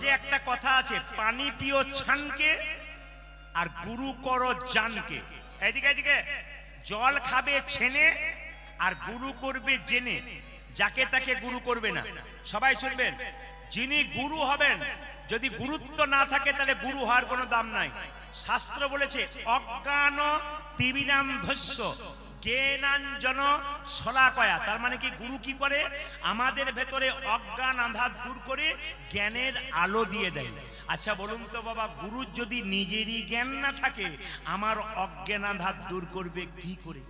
যে একটা কথা আছে, পানি পিও ছানকে আর গুরু করো জানকে। এদিকে এদিকে, জল খাবে ছেনে আর গুরু করবে জেনে, যাকে তাকে গুরু করবে না। সবাই শুনবেন, যিনি গুরু হবেন যদি গুরুত্ব না থাকে তাহলে গুরু হওয়ার কোনো দাম নাই। শাস্ত্র বলেছে অজ্ঞান তিমিরান্ধস্য জ্ঞানাঞ্জন শলাকয়া। তার মানে কি, গুরু কি করে? আমাদের ভেতরে অজ্ঞান আঁধার দূর করে জ্ঞানের আলো দিয়ে দেয়। আচ্ছা বলুন তো বাবা, গুরু যদি নিজেরই জ্ঞান না থাকে আমার অজ্ঞান আঁধার দূর করবে কি করে?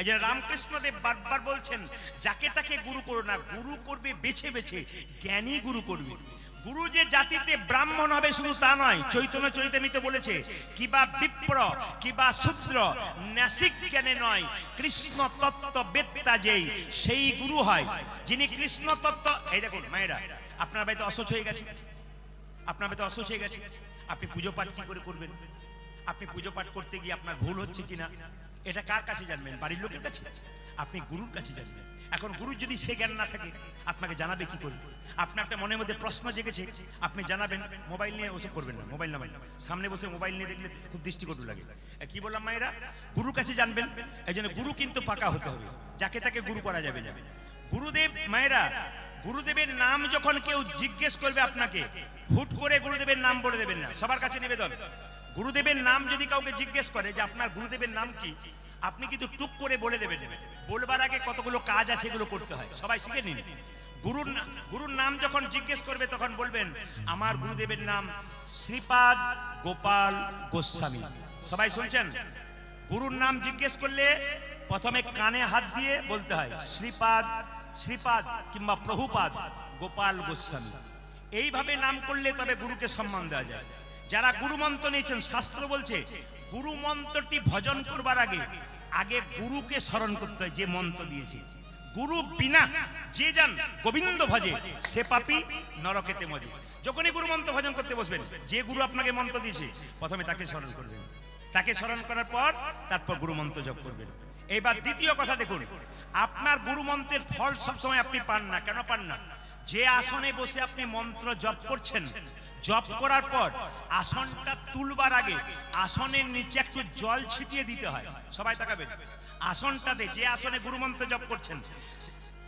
এই যে রামকৃষ্ণদেব বারবার বলছেন যাকে তাকে গুরু করো না, গুরু করবে বেছে বেছে, জ্ঞানী গুরু করবে। গুরু যে জাতিতে ব্রাহ্মণ হবে শুধু তা নয়, চৈতন্য চরিতামৃতে বলেছে কিবা বিপ্র কিবা শূদ্র নাসিক জ্ঞানে নয়, কৃষ্ণ তত্ত্ব বেত্তা যেই সেই গুরু হয়। যিনি কৃষ্ণ তত্ত্ব, এই দেখুন মায়েরা, আপনার বাড়িতে অসুচ হয়ে গেছে, আপনার বাড়িতে অসুচ হয়ে গেছে, আপনি পুজো পাঠ কি করে করবেন? আপনি পুজো পাঠ করতে গিয়ে আপনার ভুল হচ্ছে কিনা এটা কার কাছে জানবেন? বাড়ির লোকের কাছে? আপনি গুরুর কাছে জানবেন। এখন গুরুর যদি সে জ্ঞান না থাকে আপনাকে জানাবে কি করে? আপনার একটা মনের মধ্যে প্রশ্ন জেগেছে, আপনি জানাবেন। মোবাইল নিয়ে ওসব করবেন না, মোবাইল নামাই সামনে বসে মোবাইল নিয়ে দেখলে খুব দৃষ্টিকটু লাগে। কি বললাম মায়েরা? গুরুর কাছে জানবেন। এই জন্য গুরু কিন্তু পাকা হতে হবে, যাকে তাকে গুরু করা যাবে না। গুরুদেব মায়েরা, গুরুদেবের নাম যখন কেউ জিজ্ঞেস করবে আপনাকে, হুট করে গুরুদেবের নাম বলে দেবেন না। সবার কাছে নিবেদন, গুরুদেবের নাম যদি কাউকে জিজ্ঞেস করে যে আপনার গুরুদেবের নাম কি, আপনি কিন্তু টুক করে বলে দেবেন। বলবার আগে কতগুলো কাজ আছে, এগুলো করতে হয়, সবাই শিখে নিন। গুরুর নাম যখন জিজ্ঞেস করবে তখন বলবেন আমার গুরুদেবের নাম শ্রীপাদ গোপাল গোস্বামী। সবাই শুনছেন? গুরুর নাম জিজ্ঞেস করলে প্রথমে কানে হাত দিয়ে বলতে হয় শ্রীপাদ, শ্রীপাদ কিংবা প্রভুপাদ গোপাল গোস্বামী। এইভাবে নাম করলে তবে গুরুকে সম্মান দেওয়া যায়। যারা গুরু মন্ত্র নিয়েছেন, শাস্ত্র বলছে গুরু মন্ত্রটি ভজন করবার আগে আগে গুরুকে স্মরণ করতে হয় যে মন্ত্র দিয়েছে। গুরু বিনা যে যান গোবিন্দ ভজে সে পাপী নরকেতে মজে। যখনই গুরু মন্ত্র ভজন করতে বসবেন, যে গুরু আপনাকে মন্ত্র দিয়েছে প্রথমে তাকে স্মরণ করবেন, তাকে স্মরণ করার পর তারপর গুরু মন্ত্র জপ করবেন। এবার দ্বিতীয় কথা দেখুন, আপনার গুরু মন্ত্রের ফল সবসময় আপনি পান না। কেন পান না? যে আসনে বসে আপনি মন্ত্র জপ করছেন, জপ করার পর আসনটা তুলবার আগে আসনের নিচে একটু জল ছিটিয়ে দিতে হয়। সবাই তাকাবেন, আসনটাতে যে আসনে গুরুমন্ত্র জপ করছেন,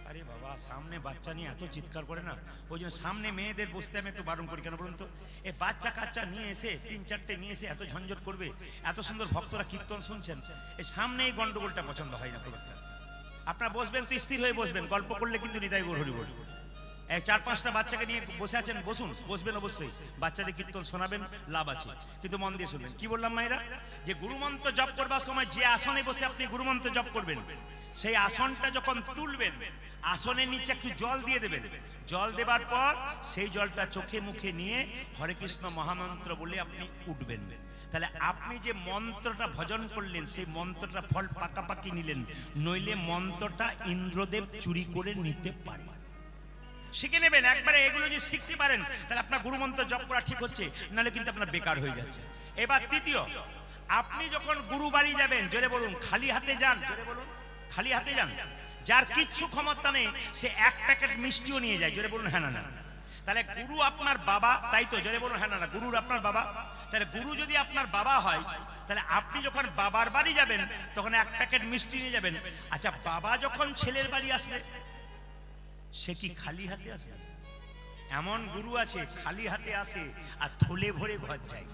আরে বাবা সামনে বাচ্চা নিয়ে এত চিৎকার করে না, ওই জন্য সামনে মেয়েদের বসতে আমি একটু বারণ করি। কেন বলুন তো? এ বাচ্চা কাচ্চা নিয়ে এসে 3-4টে নিয়ে এসে এত ঝঞ্ঝট করবে, এত সুন্দর ভক্তরা কীর্তন শুনছেন, এই সামনে এই গন্ডগোলটা পছন্দ হয় না খুব একটা। আপনারা বসবেন তো স্থির হয়ে বসবেন, গল্প করলে কিন্তু নিতাই গৌর হরি বল। 4-5টা বাচ্চাকে নিয়ে বসে আছেন, বসুন, বসবেন অবশ্যই, বাচ্চাদের কীর্তন শোনাবেন, লাভ আছে, কিন্তু মন দিয়ে শুনবেন। কি বললাম মায়েরা? যে গুরুমন্ত্র জপ করবার সময় যে আসনে বসে আপনি গুরুমন্ত্র জপ করবেন, সেই আসনটা যখন তুলবেন আসনের নিচে একটু জল দিয়ে দেবেন। জল দেবার পর সেই জলটা চোখে মুখে নিয়ে হরে কৃষ্ণ মহামন্ত্র বলে আপনি উঠবেন। তাহলে আপনি যে মন্ত্রটা ভজন করলেন সেই মন্ত্রটা ফল পাকাপাকি নিলেন, নইলে মন্ত্রটা ইন্দ্রদেব চুরি করে নিতে পারে। শিখে নেবেন একবারে। এগুলো যদি শিখতে পারেন তাহলে আপনার গুরুমন্ত্র জপ করা ঠিক হচ্ছে, নাহলে কিন্তু আপনার বেকার হয়ে যাচ্ছে। এবার তৃতীয়, আপনি যখন গুরু বাড়ি যাবেন, জোরে বলুন খালি হাতে যান, জোরে বলুন খালি হাতে যান। যার কিচ্ছু ক্ষমতা নেই সে 1 প্যাকেট মিষ্টিও নিয়ে যায়, জোরে বলুন হ্যাঁ না না। তাহলে গুরু আপনার বাবা, তাই তো? জোরে বলুন হ্যাঁ না না। গুরুর আপনার বাবা, তাহলে গুরু যদি আপনার বাবা হয় তাহলে আপনি যখন বাবার বাড়ি যাবেন তখন 1 প্যাকেট মিষ্টি নিয়ে যাবেন। আচ্ছা বাবা যখন ছেলের বাড়ি আসবে সে কি খালি হাতে আসবে? এমন গুরু আছে খালি হাতে আসে আর থলে ভরে ঘর যায়।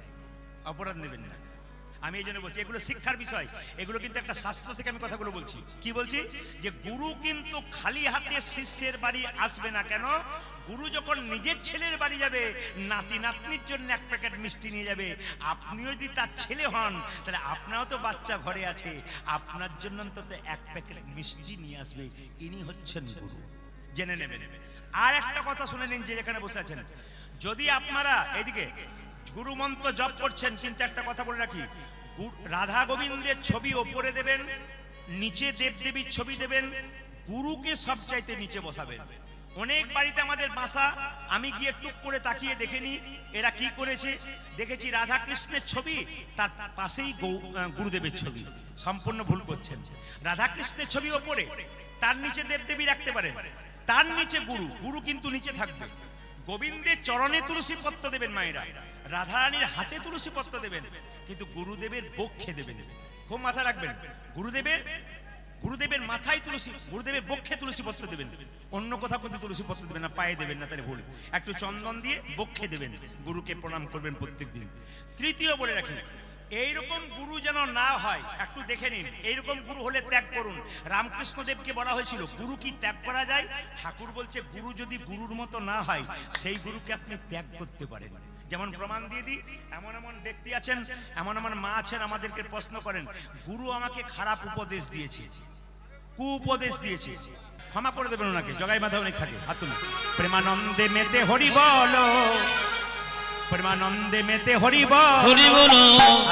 অপরাধ নেবেন না, আমি এই জন্য বলছি এগুলো শিক্ষার বিষয়। এগুলো কিন্তু একটা শাস্ত্র থেকে আমি কথাগুলো বলছি। কি বলছি? যে গুরু কিন্তু খালি হাতে শিষ্যের বাড়ি আসবে না। কেন? গুরু যখন নিজের ছেলের বাড়ি যাবে নাতি নাতনির জন্য 1 প্যাকেট মিষ্টি নিয়ে যাবে। আপনিও যদি তার ছেলে হন তাহলে আপনারও তো বাচ্চা ঘরে আছে, আপনার জন্য অন্তত 1 প্যাকেট মিষ্টি নিয়ে আসবে। ইনি হচ্ছেন গুরু, জেনে নেবেন। আর একটা কথা শুনে নিন, যে যেখানে বসে আছেন, যদি আপনারা এদিকে গুরু মন্ত্র জপ করছেন, কিন্তু একটা কথা বলে রাখি, রাধা গোবিন্দের ছবি ওপরে দেবেন, নিচে দেবদেবীর ছবি দেবেন, গুরুকে সবচাইতে নিচে বসাবেন। অনেক বাড়িতে আমাদের বাসা, আমি গিয়ে টুক করে তাকিয়ে দেখেনি এরা কি করেছে। দেখেছি রাধা কৃষ্ণের ছবি, তার পাশেই গুরুদেবের ছবি। সম্পূর্ণ ভুল করছেন। রাধা কৃষ্ণের ছবি ওপরে, তার নিচে দেবদেবী রাখতে পারেন, তার নিচে গুরু, গুরু কিন্তু নিচে থাকবে। গোবিন্দের চরণে তুলসী পত্র দেবেন মায়েরা, রাধারানীর হাতে তুলসী পত্র দেবেন, কিন্তু গুরুদেবের বক্ষে দেবেন। খুব মাথা রাখবেন, গুরুদেবের মাথায় তুলসী, গুরুদেবের বক্ষে তুলসী পত্র দেবেন, অন্য কোথাও কিন্তু তুলসী পত্র দেবেন না, পায়ে দেবেন না, তাহলে ভুল। একটু চন্দন দিয়ে বক্ষে দেবেন, গুরুকে প্রণাম করবেন প্রত্যেক দিন। তৃতীয় বলে রাখি, এইরকম গুরু যেন না হয়, একটু দেখে নিন। এইরকম গুরু হলে ত্যাগ করুন। রামকৃষ্ণদেবকে বলা হয়েছিল গুরু কি ত্যাগ করা যায়? ঠাকুর বলছে গুরু যদি গুরুর মতো না হয়, সেই গুরুকে আপনি ত্যাগ করতে পারেন। যেমন প্রমাণ দিয়ে দিই, এমন এমন ব্যক্তি আছেন, এমন এমন মা আছেন, আমাদেরকে প্রশ্ন করেন, গুরু আমাকে খারাপ উপদেশ দিয়েছে, কুপদেশ দিয়েছে, ক্ষমা করে দেবেন ওনাকে। জগাই মাথা অনেক থাকে, হাত তুলুন। প্রেমানন্দে মেতে হরি বলো, প্রেমানন্দে মেতে হরি বলো।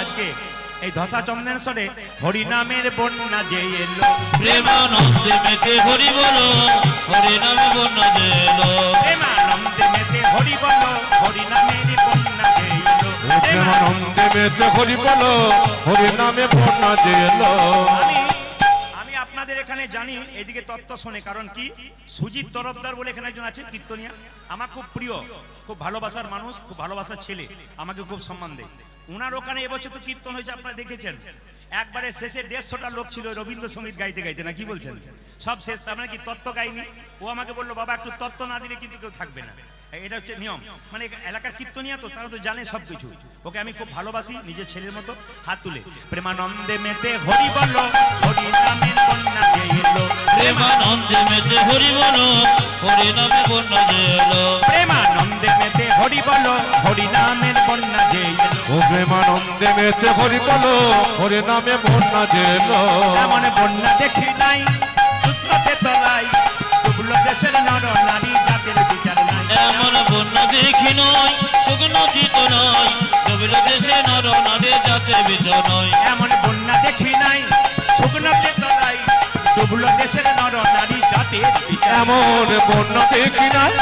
আজকে এই ধসা চন্দনেশ্বরে হরি নামের বন্যা যে এলো, প্রেমানন্দে মেতে হরি বলো, হরি নামে বন্যা যে এলো। প্রেমানন্দে মেতে হরি বলো, হরি নামের বন্যা যে এলো। প্রেমানন্দে মেতে হরি বলো, হরি নামে বন্যা যে এলো। আমি আপনাদের এখানে জানি এদিকে তত্ত্ব শোনে, কারণ কি সুজিত তরফদার বলে এখানে একজন আছে কীর্তনিয়া, আমার খুব প্রিয়, খুব ভালোবাসার মানুষ, খুব ভালোবাসার ছেলে, আমাকে খুব সম্মান দেয়। উনার ওখানে এবছর তো কীর্তন হয়েছে, আপনারা দেখেছেন। একবারে শেষে 150টা লোক ছিল রবীন্দ্রসঙ্গীত গাইতে গাইতে, না কি বলছেন? সব শেষ, তার মানে কি তত্ত্ব গাইনি। ও আমাকে বললো বাবা একটু তত্ত্ব না দিলে কিন্তু কেউ থাকবে না। এটা হচ্ছে নিয়ম, মানে এলাকার কীর্তনিয়া তো, তারা তো জানে সব কিছু। ওকে আমি খুব ভালোবাসি, নিজের ছেলের মতো। হাত তুলে প্রেমানন্দে মেতে হরি বলো, হরি নামের বন্যা যে এলো। প্রেমানন্দে মেতে হরি বলো, হরি নামে বন্যা যে এলো। প্রেমানন্দে মেতে হরি বলো, হরি নামের বন্যা যে এলো। ও প্রেমানন্দে মেতে হরি বলো, হরি নামে বন্যা যে এলো। এমন বন্যা দেখি নাই যুদ্ধতে তলাই, ডুবলো দেশের নর নারী জাতের বিচার নাই। এমন বন্যা দেখি নয়, শুকনো দিত নয়, ডুবিল দেশে নর নারী জাতের বিচার নয়। এমন বন্যা দেখি নাই শুকনোতে তলাই, ডুবলো দেশের নর নারী জাতের বিচার। এমন বন্যা দেখি নাই,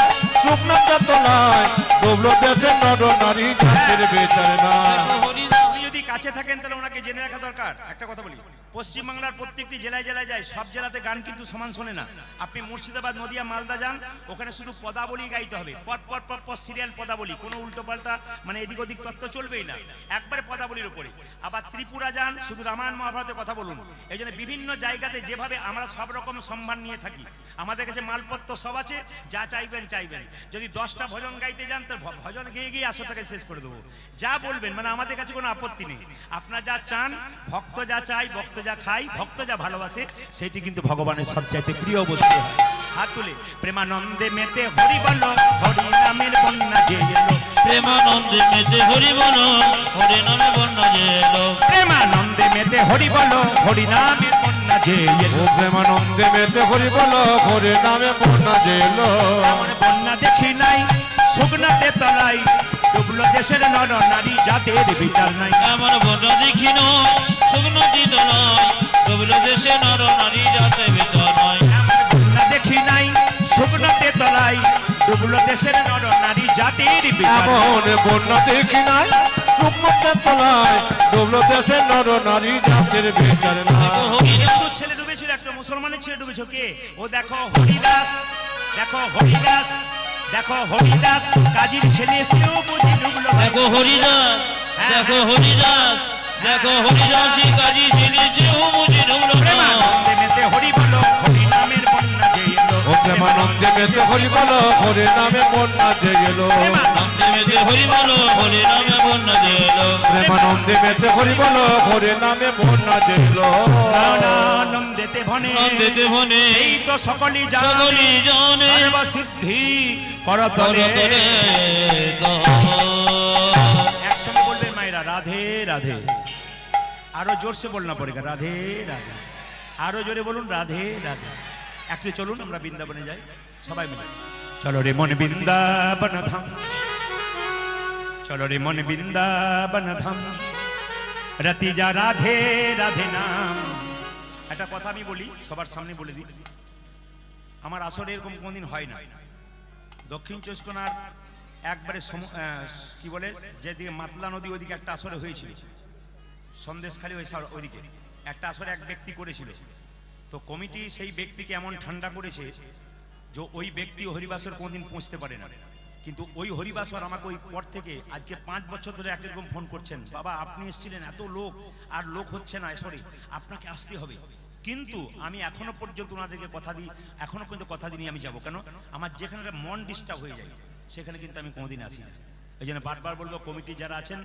শুকনো তলায় ডুবলো দেশের নর নারী জাতের বিচার নাই। হরি নাম আপনি যদি কাছে থাকেন তাহলে ওনাকে জেনে রাখা দরকার। একটা কথা বলি, পশ্চিমবাংলার প্রত্যেকটি জেলায় জেলায় যায়, সব জেলাতে গান কিন্তু সমান শোনে না। আপনি মুর্শিদাবাদ, নদিয়া, মালদা যান, ওখানে শুধু পদাবলী গাইতে হবে, পর পর পর পর সিরিয়াল পদাবলী, কোনো উল্টো পাল্টা মানে এদিক ওদিক তত্ত্ব চলবেই না, একবারে পদাবলীর উপরে। আবার ত্রিপুরা যান, শুধু রামায়ণ মহাভারতের কথা বলুন। এই জন্য বিভিন্ন জায়গাতে যেভাবে আমরা সব রকম সম্মান নিয়ে থাকি, আমাদের কাছে মালপত্র সব আছে, যা চাইবেন চাইবেন। যদি 10টা ভজন গাইতে যান, তো ভজন গিয়ে গিয়ে 100 টাকায় শেষ করে দেবো। যা বলবেন, মানে আমাদের কাছে কোনো আপত্তি নেই। আপনার যা চান, ভক্ত যা চাই, ভক্ত যা খাই, ভক্ত যা ভালোবাসে, সেটি কিন্তু ভগবানের সবচাইতে প্রিয় বস্তু হয়। হাত তুলে প্রেমানন্দে মেতে হরি বলো, হরি নামের বন্যা যে এলো। প্রেমানন্দে মেতে হরি বলো, হরি নামে বন্যা যে এলো। প্রেমানন্দে মেতে হরি বলো, হরি নামের বন্যা যে এলো। ও প্রেমানন্দে মেতে হরি বলো, হরি নামে বন্যা যে এলো। এমন বন্যা দেখি নাই শুকনাতে তলাই, ডুবলো দেশের নর নারী জাতের বিচার নাই। এমন বন্যা দেখি নয়, শুকনো দিত নয়, ডুবিল দেশে নর নারী জাতের বিচার নয়। এমন বন্যা দেখি নাই শুকনাতে তলাই, ডুবলো দেশের নর নারী জাতির বিচার। এমন বন্যা দেখি নাই, শুকনো তলায় ডুবলো দেশের নর নারী জাতের বিচার নাই। হিন্দুর ছেলে ডুবেছিল, একটা মুসলমানের ছেলে ডুবেছিল, কে ও? দেখো হরিদাস, দেখো হরিদাস, দেখো হরিদাস, কাজীর ছেলে সেও বুঝি ডুবলো। দেখো হরিদাস, দেখো হরিদাস, দেখো হরিদাসী কাজী ছেলে সেও বুঝি ডুবলো না। প্রেমানন্দে মেতে হরি বলো, হরি নামের বন্যা যে এলো। ও প্রেমানন্দে মেতে হরি বলো, হরি নামে বন্যা যে এলো। প্রেমানন্দে মেতে হরি বলো, হরি নামে বন্যা যে এলো। প্রেমানন্দে মেতে হরি বলো, হরি নামে বন্যা যে এলো। আনন্দেতে ভনে, নন্দেতে ভনে, সেই তো সকলই সকলই জানে, সর্বসিদ্ধি করতলে। করতলে তো। একসঙ্গে বলবেন মায়েরা, রাধে রাধে। আরো জোরসে বলনা পড়েগা, রাধে রাধে। আরো জোরে বলুন, রাধে রাধে। একটু চলুন আমরা বৃন্দাবনে যাই সবাই মিলে। চলো রে মন বৃন্দাবন ধাম, চলো রে মন বৃন্দাবন ধাম, রতি যা রাধে রাধে নাম। একটা কথা আমি বলি, সবার সামনে বলে দিই, আমার আসলে এরকম কোনদিন হয় না। দক্ষিণ চব্বিশ পরগনার একবারে কি বলে, যেদিকে মাতলা নদী ওইদিকে একটা আসরে হয়েছিল, সন্দেশখালী ওইদিকে একটা আসরে এক ব্যক্তি করেছিল। তো কমিটি সেই ব্যক্তিকে এমন ঠান্ডা করেছে যে ওই ব্যক্তি হরিবাসর কোনদিন পৌঁছতে পারে না। কিন্তু ওই হরিবাসর আমাকে ওই পর থেকে আজকে 5 বছর ধরে একই রকম ফোন করছেন, বাবা আপনি এসেছিলেন, এত লোক আর লোক হচ্ছে না, সরি আপনাকে আসতে হবে। কিন্তু আমি এখনো পর্যন্ত ওনাদেরকে কথা দিই, এখনো পর্যন্ত কথা দিইনি আমি যাবো, কেন আমার যেখানে একটা মন ডিস্টার্ব হয়ে যায় সেখানে কিন্তু আমি কোনোদিন আসি না। এই জন্য বারবার বলবো কমিটি যারা আছেন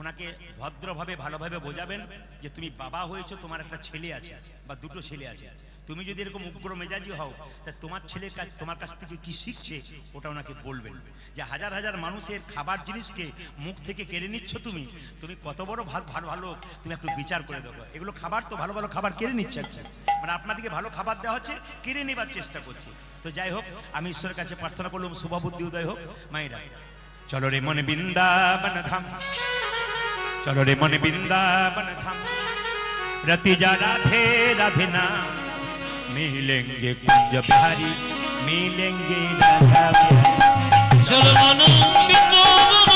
ওনাকে ভদ্রভাবে ভালোভাবে বোঝাবেন যে তুমি বাবা হয়েছো, তোমার একটা ছেলে আছে বা দুটো ছেলে আছে, তুমি যদি এরকম উগ্র মেজাজি হও তা তোমার ছেলের কাছ তোমার কাছ থেকে কি শিখছে ওটা ওনাকে বলবেন। যে হাজার হাজার মানুষের খাবার জিনিসকে মুখ থেকে কেড়ে নিচ্ছ তুমি, তুমি কত বড় ভালো ভালো, তুমি একটু বিচার করে দেখো। এগুলো খাবার তো ভালো ভালো খাবার কেড়ে নিচ্ছে, আচ্ছা মানে আপনাদেরকে ভালো খাবার দেওয়া হচ্ছে, কেড়ে নেবার চেষ্টা করছে। তো যাই হোক, আমি ঈশ্বরের কাছে প্রার্থনা করলাম শুভবুদ্ধি উদয় হোক। মায়েরা চলো রে মনে বৃন্দাবন ধাম, চলো রে মনে বৃন্দাবন ধাম, रति जा राधे राधे नाम, मिलेंगे कुंज बिहारी, मिलेंगे राधा बिहारी। चलो मन बृंदावन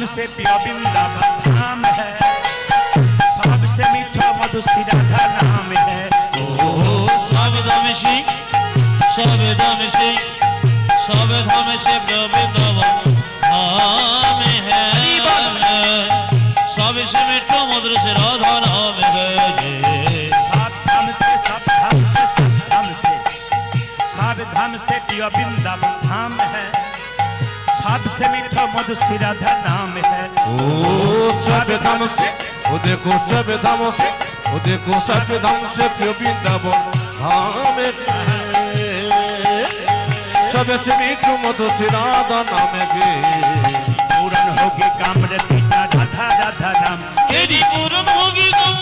से प्रिय वृंदावन धाम है, सबसे मीठा मधुर श्री राधा नाम है। ओ सब धाम से प्रिय वृंदावन धाम है, सबसे मीठा मधुर श्री राधा नाम है। सब धाम से प्रिय वृंदावन धाम है, सबसे मीठा मधुर श्री राधा नाम है। ओ सब धाम से, ओ देखो सब धाम से, ओ देखो सब धाम से प्रिय वृंदावन धाम है, सबसे मीठा मधुर श्री राधा नाम है। पूरन होगी काम रति राधा राधा नाम, तेरी पूरन होगी काम,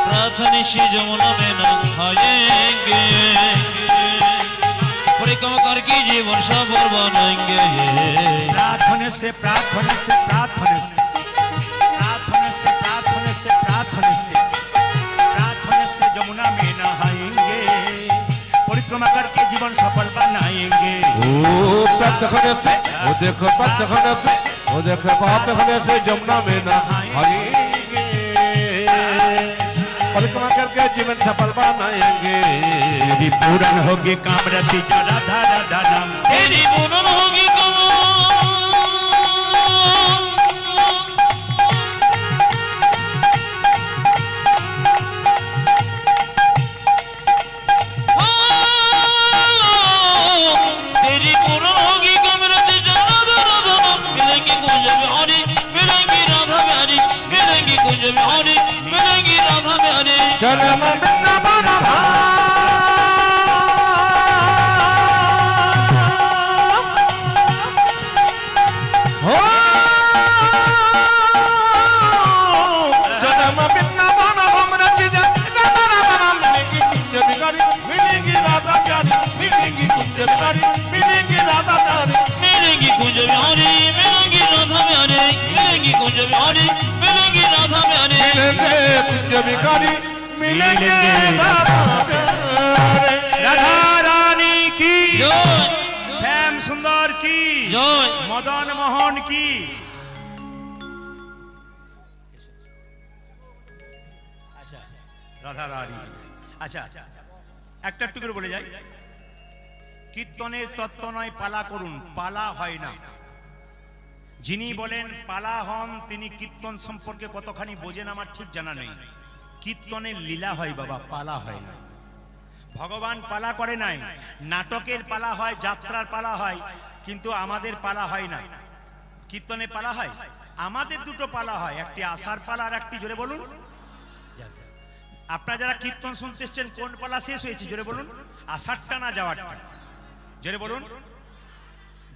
प्रार्थनिशी जमुना में नहाएंगे, परिक्रमा करके जीवन सफल बनाएंगे। प्रार्थना से प्रार्थना से प्रार्थना से प्रार्थना से प्रार्थना से प्रार्थना से प्रार्थना से जमुना में नहाएंगे, परिक्रमा करके जीवन सफल बनाएंगे। ओ प्रार्थना से, ओ देखो प्रार्थना से, ओ देखो प्रार्थना से जमुना में नहाएंगे, परिक्रमा करके जीवन सफल बनाएंगे। तेरी पूरन होगी काम रति राधा राधा नाम, तेरी पूरन होगी काम, तेरी पूरन होगी काम रति राधा राधा नाम, मिलेंगे कुंज बिहारी, मिलेंगी राधा बिहारी, मिलेंगी कुंज बिहारी, मिलेंगी राधा बिहारी। चलो मन वृंदावन धाम, हो चलो मन वृंदावन धाम रति राधा नाम, मिलेंगी कुंज बिहारी, मिलेंगी राधा प्यारी, मिलेंगी कुंज बिहारी, मिलेंगी বিহারি মিলেঙ্গি রাধা বিহারি মিলেঙ্গি কুঞ্জ বিহারি মিলেঙ্গি রাধা বিহারি मिलेंगे कुंज बिहारी मिलेंगे राधा प्यारे। রাধা রানী কি জয় শ্যাম সুন্দর কি জয় মদন মোহন কি আচ্ছা রাধা রানী আচ্ছা একটা একটু করে বলে যাই কীর্তনের তত্ত্ব নয় পালা করুন পালা হয় না যিনি বলেন পালা হন তিনি কীর্তন সম্পর্কে কতখানি বোঝেন আমার ঠিক জানা নেই কীর্তনের লীলা হয় বাবা পালা হয় না ভগবান পালা করে নাই নাটকের পালা হয় যাত্রার পালা হয় কিন্তু আমাদের পালা হয় না কীর্তনে পালা হয় আমাদের দুটো পালা হয় একটি আষাঢ় পালা আর একটি জোরে বলুন আপনারা যারা কীর্তন শুনতে এসছেন কোন পালা শেষ হয়েছে জোরে বলুন আষাঢ়টা না যাওয়ারটা জোরে বলুন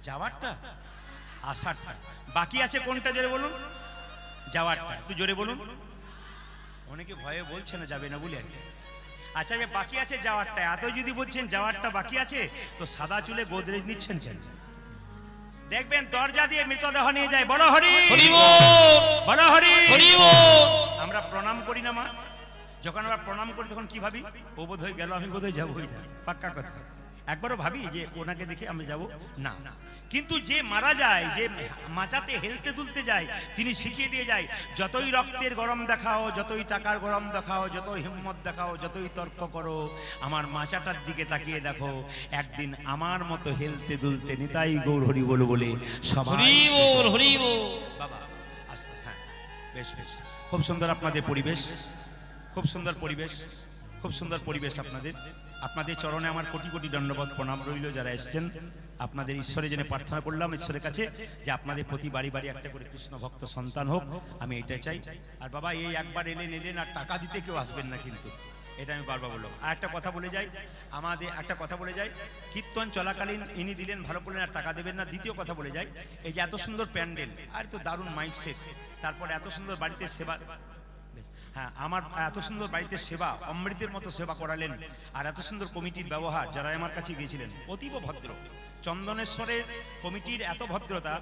যাওয়ারটা আষাঢ়টা বাকি আছে কোনটা জোরে বলুন যাওয়ারটা একটু জোরে বলুন অনেকে ভয়ে বলছে না যাবে না বলে আর কি আচ্ছা যে বাকি আছে যাওয়ারটা এত যদি বলছেন যাওয়ারটা বাকি আছে তো সাদা চুলে গোদরেজ নিচ্ছেন কেন দেখবেন দরজা দিয়ে মৃতদেহ নিয়ে যায় বলো হরি হরি বল বলো হরি হরি বল আমরা প্রণাম করি না মা যখন আমরা প্রণাম করি তখন কি ভাবি ও বোধ হয়ে গেল আমি বোধ হয় যাবো পাক্কা কথা একবারও ভাবি যে ওনাকে দেখে আমি যাব না কিন্তু যে মারা যায় যে মাচাতে হেলতে দুলতে যায় তিনি শিখিয়ে দিয়ে যায় যতই রক্তের গরম দেখাও যতই টাকার গরম দেখাও যতই হিম্মত দেখাও যতই তর্ক করো আমার মাচাটার দিকে তাকিয়ে দেখো একদিন আমার মতো হেলতে দুলতে নিতাই গৌর হরি বলো বলে সবাই হরি বল হরি বল বাবা আস্তে হ্যাঁ বেশ বেশ খুব সুন্দর আপনাদের পরিবেশ খুব সুন্দর পরিবেশ খুব সুন্দর পরিবেশ আপনাদের চরণে আমার কোটি কোটি দণ্ডবত প্রণাম রইল যারা এসেছেন আপনাদের ঈশ্বরে জেনে প্রার্থনা করলাম ঈশ্বরের কাছে যে আপনাদের প্রতি বাড়ি বাড়ি একটা করে কৃষ্ণ ভক্ত সন্তান হোক আমি এটাই চাই আর বাবা এই একবার এলেন আর টাকা দিতে কেউ আসবেন না কিন্তু এটা আমি বারবার বললাম আর একটা কথা বলে যাই আমাদের একটা কথা বলে যাই কীর্তন চলাকালীন ইনি দিলেন ভালো করলেন আর টাকা দেবেন না দ্বিতীয় কথা বলে যাই এই যে এত সুন্দর প্যান্ডেল আর তো দারুণ মাইক সেট তারপরে এত সুন্দর বাড়িতে সেবা হ্যাঁ আমার এত সুন্দর বাড়িতে সেবা অমৃতের মতো সেবা করালেন আর এত সুন্দর কমিটির ব্যবহার যারা আমার কাছে গিয়েছিলেন অতীব ভদ্র চন্দনেশ্বরের কমিটির এত ভদ্রতা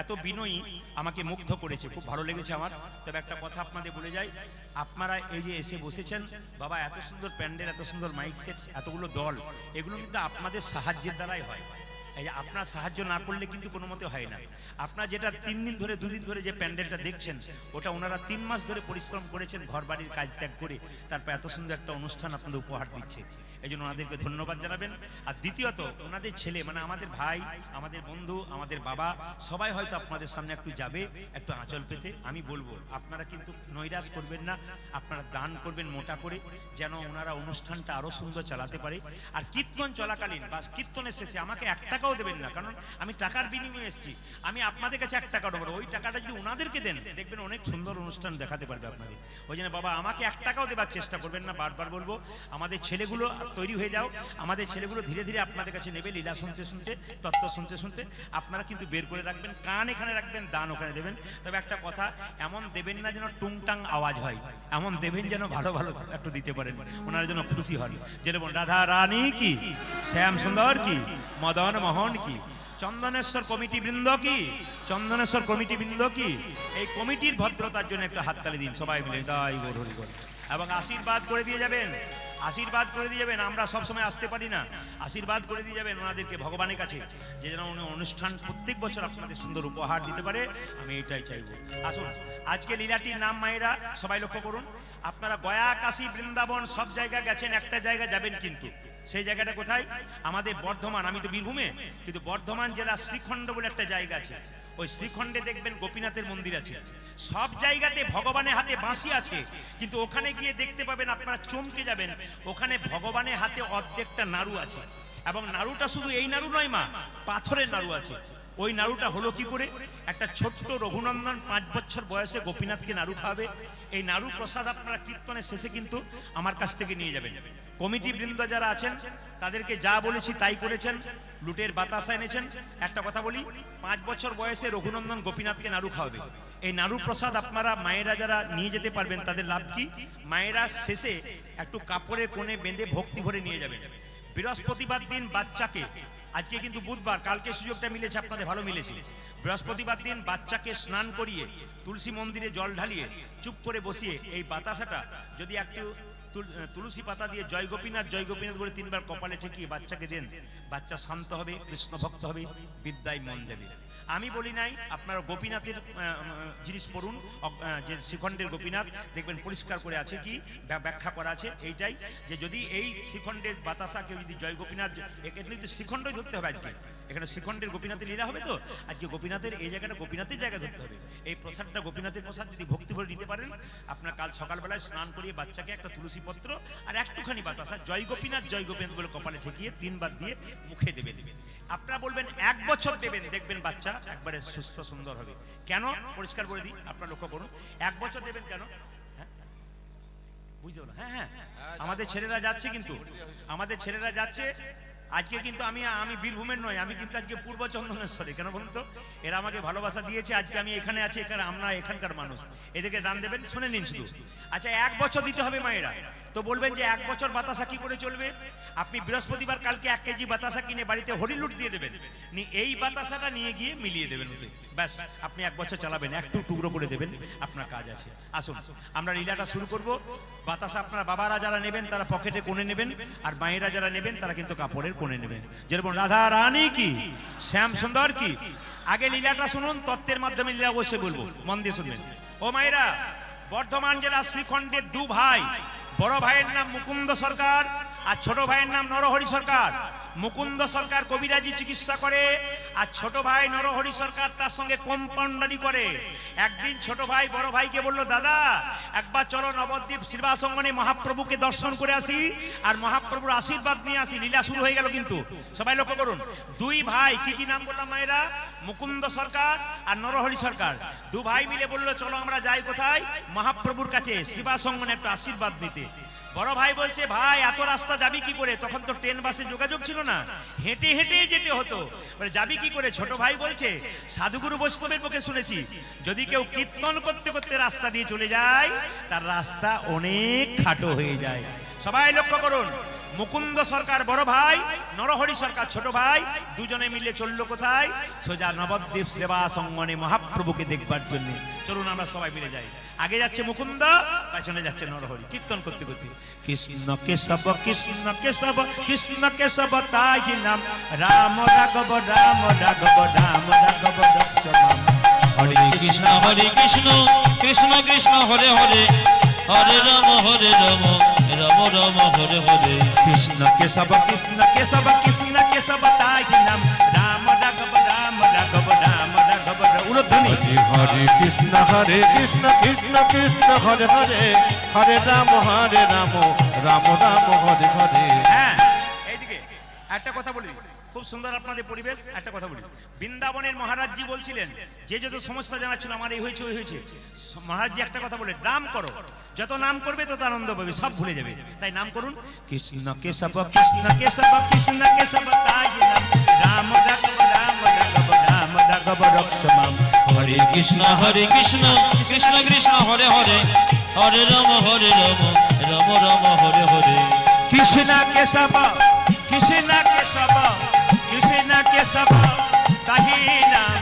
এত বিনয়ী আমাকে মুগ্ধ করেছে খুব ভালো লেগেছে আমার তবে একটা কথা আপনাদের বলে যাই আপনারা এই যে এসে বসেছেন বাবা এত সুন্দর প্যান্ডেল এত সুন্দর মাইক সেট এতগুলো দল এগুলো কিন্তু আপনাদের সাহায্যের দ্বারাই হয় এই যে আপনার সাহায্য না করলে কিন্তু কোনো মতে হয় না আপনার যেটা 3 দিন ধরে 2 দিন ধরে যে প্যান্ডেলটা দেখছেন ওটা ওনারা 3 মাস ধরে পরিশ্রম করেছেন ঘর বাড়ির কাজ ত্যাগ করে তারপর এত সুন্দর একটা অনুষ্ঠান আপনাদের উপহার দিচ্ছে এই জন্য ওনাদেরকে ধন্যবাদ জানাবেন আর দ্বিতীয়ত ওনাদের ছেলে মানে আমাদের ভাই আমাদের বন্ধু আমাদের বাবা সবাই হয়তো আপনাদের সামনে একটু যাবে একটু আঁচল পেতে আমি বলবো আপনারা কিন্তু নৈরাশ করবেন না আপনারা দান করবেন মোটা করে যেন ওনারা অনুষ্ঠানটা আরো সুন্দর চালাতে পারে আর কীর্তন চলাকালীন বা কীর্তনের শেষে আমাকে 1 টাকাও দেবেন না কারণ আমি টাকার বিনিময়ে এসেছি আমি আপনাদের কাছে 1 টাকা দেবো ওই টাকাটা যদি ওনাদেরকে দেন দেখবেন অনেক সুন্দর অনুষ্ঠান দেখাতে পারবে আপনাদের ওই জন্য বাবা আমাকে 1 টাকাও দেবার চেষ্টা করবেন না বারবার বলবো আমাদের ছেলেগুলো তৈরি হয়ে যাও আমাদের ছেলেগুলো ধীরে ধীরে আপনাদের কাছে নেবে লীলা শুনতে শুনতে তত্ত্ব শুনতে শুনতে আপনারা কিন্তু বের করে রাখবেন কান এখানে রাখবেন দান ওখানে দেবেন তবে একটা কথা এমন দেবেন না যেন টুংটাং আওয়াজ হয় এমন দেবেন যেন ভালো ভালো একটু দিতে পারেন ওনারা যেন খুশি হন যেমন রাধা রানী কি শ্যাম সুন্দর কি মদন মোহন কি চন্দনেশ্বর কমিটি বৃন্দ কি চন্দনেশ্বর কমিটি বৃন্দ কি এই কমিটির ভদ্রতার জন্য একটা হাততালি দিন সবাই মিলে তাই গৌর হরি বল এবং আশীর্বাদ করে দিয়ে যাবেন আশীর্বাদ করে দিয়ে যাবেন আমরা সব সময় আসতে পারি না আশীর্বাদ করে দিয়ে যাবেন ওনাদেরকে ভগবানের কাছে যে যেন উনি অনুষ্ঠান প্রত্যেক বছর আপনাদের সুন্দর উপহার দিতে পারে আমি এটাই চাইবো আসুন আজকে লীলাটির নাম মায়েরা সবাই লক্ষ্য করুন আপনারা গয়া কাশী বৃন্দাবন সব জায়গায় গেছেন একটা জায়গা যাবেন কিন্তু সেই জায়গাটা কোথায় আমাদের বর্ধমান আমি তো বীরভূমে কিন্তু বর্ধমান জেলা শ্রীখণ্ড বলে একটা জায়গা আছে ওই শ্রীখণ্ডে দেখবেন গোপীনাথের মন্দির আছে সব জায়গাতে ভগবানের হাতে বাঁশি আছে কিন্তু ওখানে গিয়ে দেখতে পাবেন আপনারা চমকে যাবেন ওখানে ভগবানের হাতে অর্ধেকটা নাড়ু আছে এবং নাড়ুটা শুধু এই নাড়ু নয় মা পাথরের নাড়ু আছে ওই নাড়ুটা হলো কি করে একটা ছোট্ট রঘুনন্দন 5 বছর বয়সে গোপীনাথকে নাড়ু খাওয়াবে এই নাড়ু প্রসাদ আপনারা কীর্তনের শেষে কিন্তু আমার কাছ থেকে নিয়ে যাবেন কমিটি বৃন্দ যারা আছেন তাদেরকে যা বলেছি তাই করেছেন লুটের বাতাসা এনেছেন একটা কথা বলি 5 বছর বয়সে রঘুনন্দন গোপীনাথকে নাড়ু খাওয়াবে এই নাড়ু প্রসাদ আপনারা মায়েরা যারা নিয়ে যেতে পারবেন তাদের লাভ কি মায়েরা শেষে একটু কাপড়ে কোণে বেঁধে ভক্তি ভরে নিয়ে যাবেন বৃহস্পতিবার দিন বাচ্চাকে আজকে কিন্তু বুধবার, কালকে সুযোগটা মিলেছে আপনাদের, ভালো মিলেছে। বৃহস্পতিবার দিন বাচ্চাকে স্নান করিয়ে তুলসী মন্দিরে জল ঢালিয়ে চুপ করে বসিয়ে এই বাতাসাটা যদি একটু তুলসী পাতা দিয়ে জয় গোপীনাথ বলে 3 বার কপালে ঠেকিয়ে বাচ্চাকে দেন, বাচ্চা শান্ত হবে, কৃষ্ণ ভক্ত হবে, বিদ্যায় মন দেবে। আমি বলি নাই, আপনারা গোপীনাথের জিনিস পড়ুন, যে শ্রীখণ্ডের গোপীনাথ দেখবেন পরিষ্কার করে আছে, কি ব্যাখ্যা করা আছে এইটাই, যে যদি এই শ্রীখণ্ডের বাতাসা কেউ যদি জয় গোপীনাথ, এখানে কিন্তু শ্রীখণ্ডই ধরতে হবে আজকে, এখানে শ্রীখণ্ডের গোপীনাথের লীলা হবে, তো আজকে গোপীনাথের এই জায়গাটা গোপীনাথের জায়গা ধরতে হবে। এই প্রসাদটা গোপীনাথের প্রসাদ যদি ভক্তি ভরে নিতে পারেন, আপনার কাল সকালবেলায় স্নান করিয়ে বাচ্চাকে একটা তুলসী পত্র আর একটুখানি বাতাসা জয় গোপীনাথ বলে কপালে ঠেকিয়ে 3 বার দিয়ে মুখে দেবেন। আপনারা বলবেন 1 বছর দেবেন, দেখবেন বাচ্চা একবারে সুস্থ সুন্দর হবে। কেন পরিষ্কার করে দিই, আপনারা লক্ষ্য করুন। 1 বছর দেবেন কেন? বুঝতে পারলাম। হ্যাঁ, আমাদের ছেলেরা যাচ্ছে, কিন্তু আমাদের ছেলেরা যাচ্ছে আজকে, কিন্তু আমি বীরভূমের নয়, আমি কিন্তু আজকে পূর্ব চন্দনেশ্বরে। কেন বলুন তো? এরা আমাকে ভালোবাসা দিয়েছে, আজকে আমি এখানে আছি, এখানে আমরা এখানকার মানুষ, এদেরকে দান দেবেন, শুনে নিন শুধু। আচ্ছা, 1 বছর দিতে হবে মায়েরা। তো বলবেন যে 1 বছর বাতাসা কি করে চলবে? আপনি বৃহস্পতিবার কালকে 1 কেজি বাতাসা কিনে বাড়িতে হরিলুট দিয়ে দেবেন, এই বাতাসাটা নিয়ে গিয়ে মিলিয়ে দেবেন ওতে, ব্যাস আপনি 1 বছর চালাবেন, একটু টুকরো করে দেবেন, আপনার কাজ আছে। আসুন আমরা লীলাটা শুরু করব। বাতাসা আপনার বাবারা যারা নেবেন তারা পকেটে কোণে নেবেন, আর মায়েরা যারা নেবেন তারা কিন্তু কাপড়ের কোণে নেবেন। যেরকম রাধা রানী কি, শ্যাম সুন্দর কি। আগে লীলাটা শুনুন, তত্ত্বের মাধ্যমে লীলা বসে বলবো, মন দিয়ে শুনবেন। ও মায়েরা, বর্ধমান জেলা শ্রীখণ্ডের 2 ভাই, বড় ভাইয়ের নাম মুকুন্দ সরকার আর ছোট ভাইয়ের নাম নরহরি সরকার। মুকুন্দ সরকার কবিরাজি চিকিৎসা করে, আর ছোট ভাই নরহরি সরকার তার সঙ্গে কম্পাউন্ডারি করে। একদিন ছোট ভাই বড় ভাইকে বলল, দাদা একবার চলো নবদ্বীপ শ্রীবাসঙ্গনে মহাপ্রভুকে দর্শন করে আসি আর মহাপ্রভুর আশীর্বাদ নিয়ে আসি। লীলা শুরু হয়ে গেল, কিন্তু সবাই লক্ষ্য করুন। 2 ভাই, কি নাম বললাম মায়েরা? মুকুন্দ সরকার আর নরহরি সরকার। 2 ভাই মিলে বললো, চলো আমরা যাই কোথায়? মহাপ্রভুর কাছে শ্রীবাসঙ্গনে একটু আশীর্বাদ নিতে। বড় ভাই বলছে, ভাই এত রাস্তা যাবি কি করে? তখন তো ট্রেন বাসে যোগাযোগ ছিল না, হেঁটে হেঁটে যেতে হতো, যাবি কি করে? ছোট ভাই বলছে, সাধুগুরু বৈষ্ণবের মুখে শুনেছি, যদি কেউ কীর্তন করতে করতে রাস্তা দিয়ে চলে যায় তার রাস্তা অনেক খাটো হয়ে যায়। সবাই লক্ষ্য করুন, মুকুন্দ সরকার বড় ভাই, নরহরি সরকার ছোট ভাই, দুজনে মিলে চললো কোথায়? সোজা নবদ্বীপ সেবা সঙ্গনে মহাপ্রভুকে দেখবার জন্য। চলুন আমরা সবাই মিলে যাই। আগে যাচ্ছে মুকুন্দ, পেছনে যাচ্ছে নরহরি, কীর্তন করতে করতে। কৃষ্ণ কেশব কৃষ্ণ কেশব কৃষ্ণ কেশব তাই নাম, রাম রাঘব রাম রাঘব রাম রাঘব দক্ষমাম। হরে কৃষ্ণ কৃষ্ণ কৃষ্ণ হরে হরে, হরে রাম রাম রাম হরে হরে। কৃষ্ণ কেশব কৃষ্ণ কেশব কৃষ্ণ কেশব তাই নাম, রাম রাঘব রাম রাঘব রাম রাঘব। উলধ্বনি। হরে কৃষ্ণ কৃষ্ণ কৃষ্ণ হরে হরে, হরে রাম রাম রাম হরে হরে। হ্যাঁ, এইদিকে একটা কথা বলি, খুব সুন্দর আপনাদের পরিবেশ। একটা কথা বলি, বৃন্দাবনের মহারাজজি বলছিলেন, যে যত সমস্যা জানাচ্ছিল আমার এই হয়েছে ওই হয়েছে, মহারাজজি একটা কথা বলে, নাম করো, যত নাম করবে তত আনন্দ পাবে, সব ভুলে যাবে। তাই নাম করুন, কৃষ্ণ কেশব কৃষ্ণ কেশব কৃষ্ণ কেশব তাই নাম, রাম রাঘব রাম রাঘব রাম রাঘব রক্ষমাম। হরে কৃষ্ণ কৃষ্ণ কৃষ্ণ হরে হরে, হরে রাম রাম রাম হরে হরে। কৃষ্ণ কেশব কৃষ্ণ কেশব কৃষ্ণ কেশব তাহি নাম,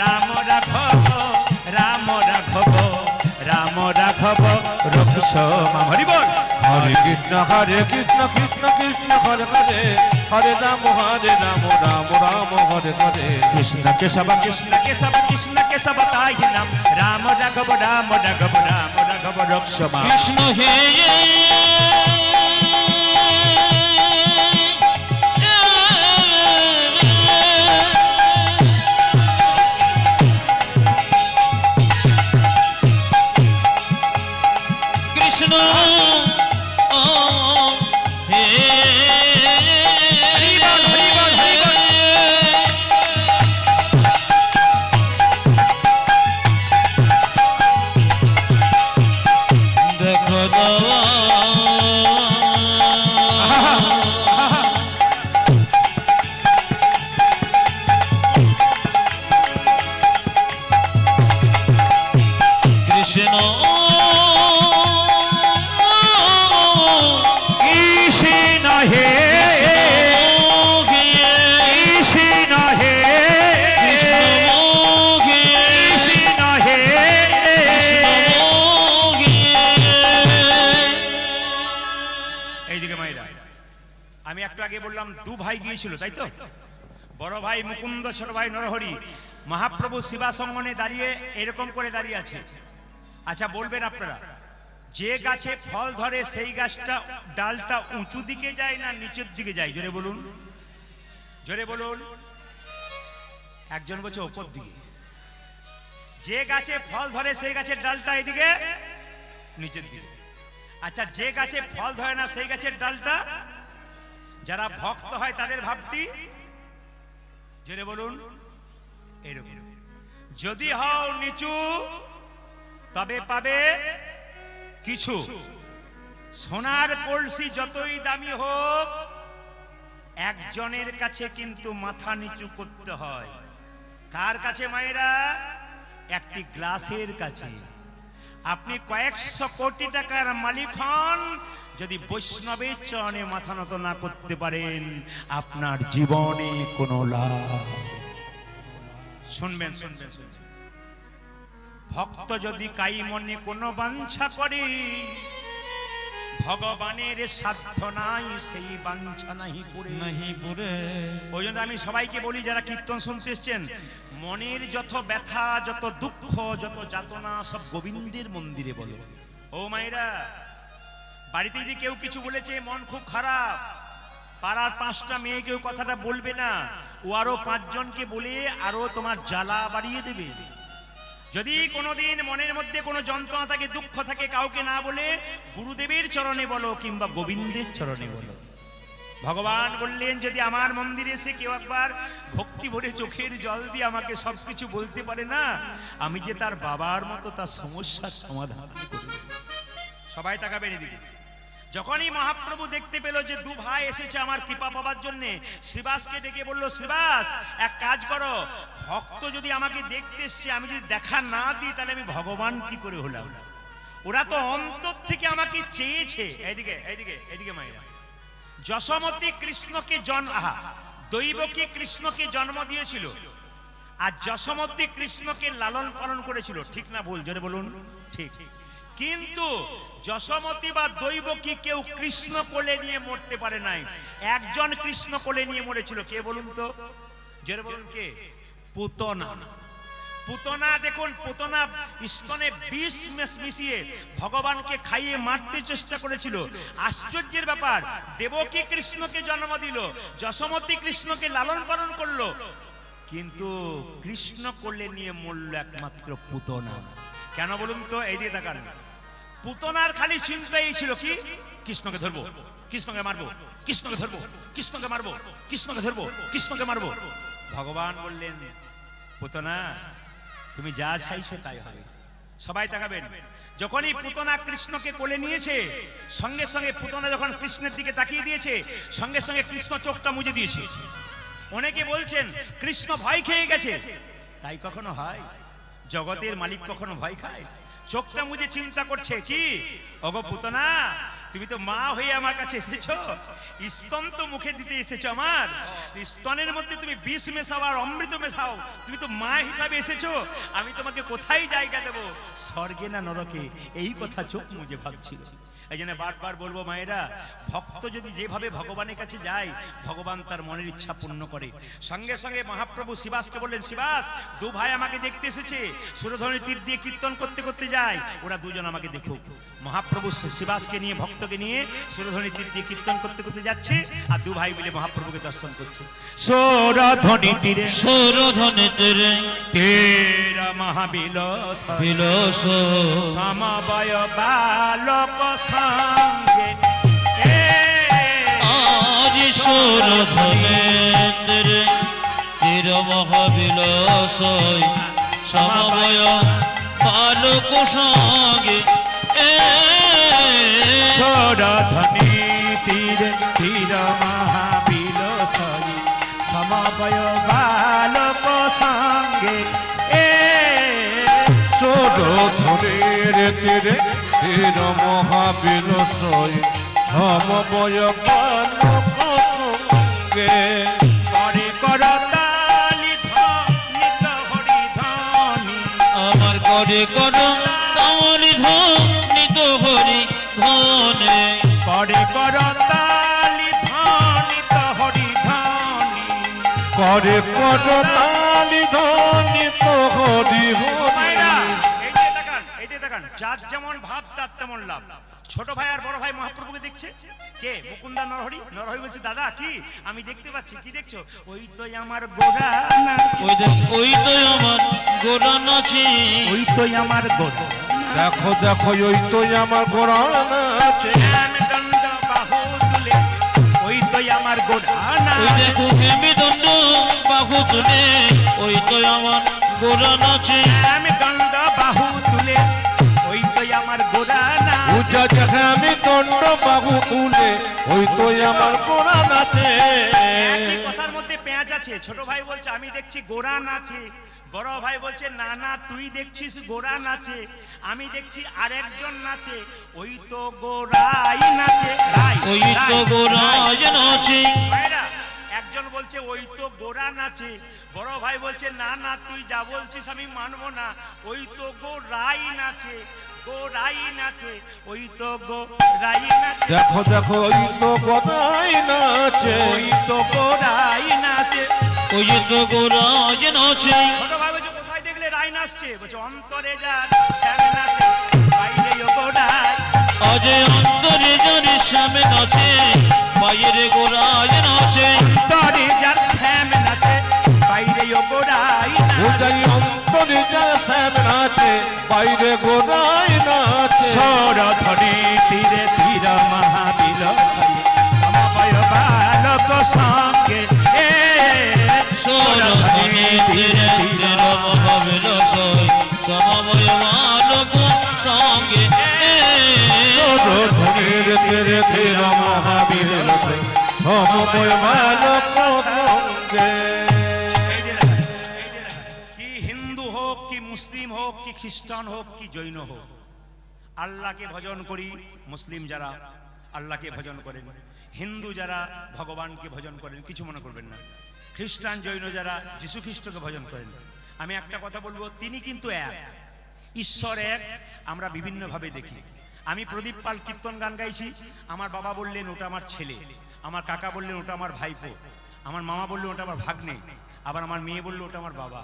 রাম রাঘব রাম রাঘব রাম রাঘব রক্ষমাম। হরি বল। হরে কৃষ্ণ কৃষ্ণ কৃষ্ণ হরে হরে, হরে রাম রাম রাম হরে হরে। কৃষ্ণ কেশব কৃষ্ণ কেশব কৃষ্ণ কেশব তাই নাম, রাম রাঘব রাম রাঘব রাম রাঘব রক্ষমাম। কৃষ্ণ হে কৃষ্ণ হে দেখো আগে বললাম দু ভাই গিয়েছিল, তাই তো? বড় ভাই মুকুন্দ, ছোট ভাই নরহরি। মহাপ্রভু শিবাসঙ্গনে দাঁড়িয়ে এরকম করে দাঁড়িয়ে আছে। আচ্ছা বলবেন আপনারা, যে গাছে ফল ধরে সেই গাছটা ডালটা উঁচু দিকে যায় না নিচের দিকে যায়? জোরে বলুন, জোরে বলুন। একজন বলছে ওপর দিকে। যে গাছে ফল ধরে সেই গাছের ডালটা এদিকে নিচের দিকে। আচ্ছা যে গাছে ফল ধরে না সেই গাছের ডালটা? যারা ভক্ত হয় তাদের ভাবটি জোরে বলুন এরকম। যদি হও নিচু তবে পাবে কিছু। সোনার কলসি যতই দামি হোক একজনের কাছে কিন্তু মাথা নিচু করতে হয়। কার কাছে মায়েরা? একটি গ্লাসের কাছে। আপনি কয়েকশো কোটি টাকার মালিক হন, যদি বৈষ্ণবের চরণে মাথা নত না করতে পারেন আপনার জীবনে কোনো লাভ। শুনবেন শুনবেন শুনবেন। ভক্ত যদি কাই মনে কোনো বাঞ্ছা করে, ভগবানের সাধ্য নাই সেই বাঞ্ছা নাহি পুরে। ওই জন্য আমি সবাইকে বলি যারা কীর্তন শুনতে এসছেন, মনের যত ব্যথা, যত দুঃখ, যত যাতনা সব গোবিন্দের মন্দিরে বলো। ও মায়েরা, বাড়িতে যদি কেউ কিছু বলেছে, মন খুব খারাপ, পাড়ার 5টা মেয়ে কেউ কথাটা বলবে না, ও আরো 5 জনকে বলে আরো তোমার জ্বালা বাড়িয়ে দেবে। যদি কোনোদিন মনের মধ্যে কোনো যন্ত্রণা থাকে, দুঃখ থাকে, কাউকে না বলে গুরুদেবের চরণে বলো কিংবা গোবিন্দের চরণে বলো। ভগবান বললেন, যদি আমার মন্দিরে এসে কেউ একবার ভক্তি ভরে চোখের জল দিয়ে আমাকে সবকিছু বলতে পারে না, আমি যে তার বাবার মতো তার সমস্যার সমাধান করি। সবাই তাকাবেন এদিকে। যখনই মহাপ্রভু দেখতে পেল যে দু ভাই এসেছে আমার কৃপা পাবার জন্য, শ্রীবাসকে ডেকে বলল, শ্রীবাস এক কাজ করো, ভক্ত যদি আমাকে দেখতে এসছে, আমি যদি দেখা না দিই তাহলে আমি ভগবান কি করে হলাম? ওরা তো অন্তর থেকে আমাকে চেয়েছে। এইদিকে এইদিকে এইদিকে মায়েরা, যশোমতী কৃষ্ণকে দৈবকী কৃষ্ণকে জন্ম দিয়েছিল, আর যশোমতী কৃষ্ণকে লালন পালন করেছিল। ঠিক না ভুল? জোরে বলুন। ঠিক। কিন্তু যশোমতী বা দৈবকী কেউ কৃষ্ণ কোলে নিয়ে মরতে পারে নাই। একজন কৃষ্ণ কোলে নিয়ে মরেছিল, কে বলুন তো? জোরে বলুন কে? পুতনা। পুতনা, দেখুন পুতনা স্তনে বিষ মিশিয়ে ভগবানকে খাইয়ে মারতে চেষ্টা করেছিল। আশ্চর্যের ব্যাপার, দেবকী কৃষ্ণকে জন্ম দিল, যশোমতী কৃষ্ণকে লালন পালন করলো, কিন্তু কৃষ্ণ কোলে নিয়ে মরল একমাত্র পুতনা। কেন বলুন তো? এই দিয়ে তাকান। পুতনার খালি চিন্তা এই ছিল, কি কৃষ্ণকে ধরবো, কৃষ্ণকে মারবো, কৃষ্ণকে ধরবো, কৃষ্ণকে মারবো, কৃষ্ণকে ধরবো, কৃষ্ণকে মারবো। ভগবান বললেন, পুতনা তুমি যা চাইছো তাই হবে। সবাই তাকাবেন। যখনই পুতনা কৃষ্ণকে কোলে নিয়েছে, সঙ্গে সঙ্গে পুতনা যখন কৃষ্ণের দিকে তাকিয়ে দিয়েছে, সঙ্গে সঙ্গে কৃষ্ণ চোখটা মুজে দিয়েছে। অনেকে বলছেন কৃষ্ণ ভয় খেয়ে গেছে। তাই কখনো হয়? জগতের মালিক কখনো ভয় খায়? চোখটা মুজে চিন্তা করছে, কি ওগো পুতনা, তুমি তো মা হয়ে আমার কাছে এসেছো, স্তন তো মুখে দিতে এসেছো আমার, স্তনের মধ্যে তুমি বিষ মেশাও আর অমৃত মেশাও, তুমি তো মা হিসাবে এসেছো, আমি তোমাকে কোথায় জায়গা দেবো, স্বর্গে না নরকে? এই কথা চোখ মুজে ভাবছিল। এই জন্য বারবার বলবো মায়েরা, ভক্ত যদি যেভাবে ভগবানের কাছে যায়, ভগবান তার মনের ইচ্ছা পূর্ণ করে। সঙ্গে সঙ্গে মহাপ্রভু শিবাসকে বললেন, শিবাস দু ভাই আমাকে দেখতে এসেছে, সুরধনী তীর দিয়ে কীর্তন করতে করতে যায়, ওরা দুজন আমাকে দেখুক। মহাপ্রভু শিবাসকে নিয়ে, ভক্তকে নিয়ে সুরধনী তীর দিয়ে কীর্তন করতে করতে যাচ্ছে, আর দু ভাই মিলে মহাপ্রভুকে দর্শন করছে। সুরধনী তীরে, সুরধনী তীরে তেরা মহাবিলাস বিলাস সমবয় বালক সঙ্গে, আজ সুরধনী তীরে তীর মহাবিলাস সমবয় বালক সঙ্গে, সুরধনী তীরে তীর মহাবিলাস সমবয় বালক সঙ্গে, সুরধনীর তীরে তীর মহাবিলাস সমবয় বালক সঙ্গে, করে করতালি ধ্বনিত হরি ধ্বনি, আমার করে করো তামলি ধ্বনিত হরি ধনে, করে করতালি ধ্বনিত হরে কত তালি ধ্বনি তো হরি মায়েরা, হরি। এই যে দেখান, যার যেমন ভাব তার তেমন লাভ। ছোট ভাই আর বড় ভাই মহাপ্রভুকে দেখছে, কে? মুকুন্দা নরহরি। নরহরি বলছে, দাদা কি আমি দেখতে পাচ্ছি, কি দেখছো? ওই তো আমার গোরা না, ওই তো আমার গোরা নাচে, ওই তো আমার গোরা। দেখো দেখো ওই তো আমার গোরা নাচে। শ্যাম দণ্ড বাহু তুলে, ওই তো আমার গোরা না। ওই দেখো হেমি দণ্ড বাহু তুলে, ওই তো আমার গোরা নাচে। শ্যাম দণ্ড বাহু তুলে, ওই তো আমার গোরা না। পূজা দেখে আমি দণ্ড বাহু তুলে, ওই তো আমার গোরা নাচে। একই কথার মধ্যে পেঁয়াজ আছে। ছোট ভাই বলছে আমি দেখছি গোরা নাচে, বড় ভাই বলছে না না তুই দেখছিস গোরা নাচে, আমি দেখছি আরেকজন নাচে, ওই তো গোরাই নাচে। রাই, ওই রাই, তো গোরা নাচে। ভাইরা, একজন বলছে ওই তো গোরা নাচে, বড় ভাই বলছে না না তুই যা বলছিস আমি মানবো না, ওই তো গোরাই নাচে, গোরাই নাচে, ওই তো গোরাই নাচে। দেখো দেখো ওই তো গোদাই নাচে। ওই তো গোরাই নাচে। ওই তো গোরা নাচে। ছোট ভাই বলছে কোথায় দেখলে রাই নাচছে? বলছে অন্তরে যার শ্যাম নাচে, বাইরে গোরাই। আজ অন্তরে জানি শ্যামে নাচে, বাইরে গোরা নাচে। অন্তরে যার শ্যাম নাচে, বাইরে গোরাই পূজাই অন্তরে যা শ্যাম নাচে, বাইরে গোদাই নাচে। সরধরে তীরে তীর মহাবীর সমবয় বালক সঙ্গে সরধনে ধীরে ধীরে রমভাবের সই, সমবয় বালক সঙ্গে। ধীর ধীরে ধীর মহাবীর সমবয় বালক সঙ্গে। কি হিন্দু হোক কি মুসলিম হোক কি খ্রিস্টান হোক কি জৈন হোক, আল্লাহকে ভজন করি। মুসলিম যারা আল্লাহকে ভজন করেন, হিন্দু যারা ভগবানকে ভজন করেন, কিছু মনে করবেন না। খ্রিস্টান জৈন যারা যীশু খ্রিস্টকে ভজন করেন, আমি একটা কথা বলবো, তিনি কিন্তু এক, ঈশ্বর এক, আমরা বিভিন্নভাবে দেখি। আমি প্রদীপ পাল কীর্তন গান গাইছি, আমার বাবা বললেন ওটা আমার ছেলে, আমার কাকা বললেন ওটা আমার ভাইপো, আমার মামা বললেন ওটা আমার ভাগ্নে, আবার আমার মেয়ে বললো ওটা আমার বাবা।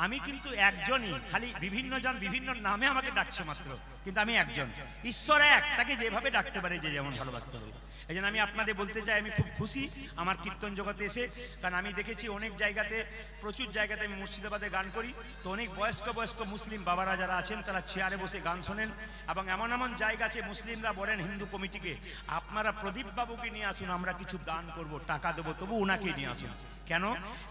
আমি কিন্তু একজনই, খালি বিভিন্ন জন বিভিন্ন নামে আমাকে ডাকছে মাত্র, কিন্তু আমি একজন। ঈশ্বর এক, তাকে যেভাবে ডাকতে পারে যে যেমন ভালোবাসতে হবে। এই জন্য আমি আপনাদের বলতে চাই, আমি খুব খুশি আমার কীর্তন জগতে এসে, কারণ আমি দেখেছি অনেক জায়গাতে, প্রচুর জায়গাতে আমি মুর্শিদাবাদে গান করি, তো অনেক বয়স্ক বয়স্ক মুসলিম বাবারা যারা আছেন তারা চেয়ারে বসে গান শোনেন, এবং এমন এমন জায়গা আছে মুসলিমরা বলেন হিন্দু কমিটিকে, আপনারা প্রদীপ বাবুকে নিয়ে আসুন, আমরা কিছু দান করব, টাকা দেবো, তবু ওনাকে নিয়ে আসুন। কেন?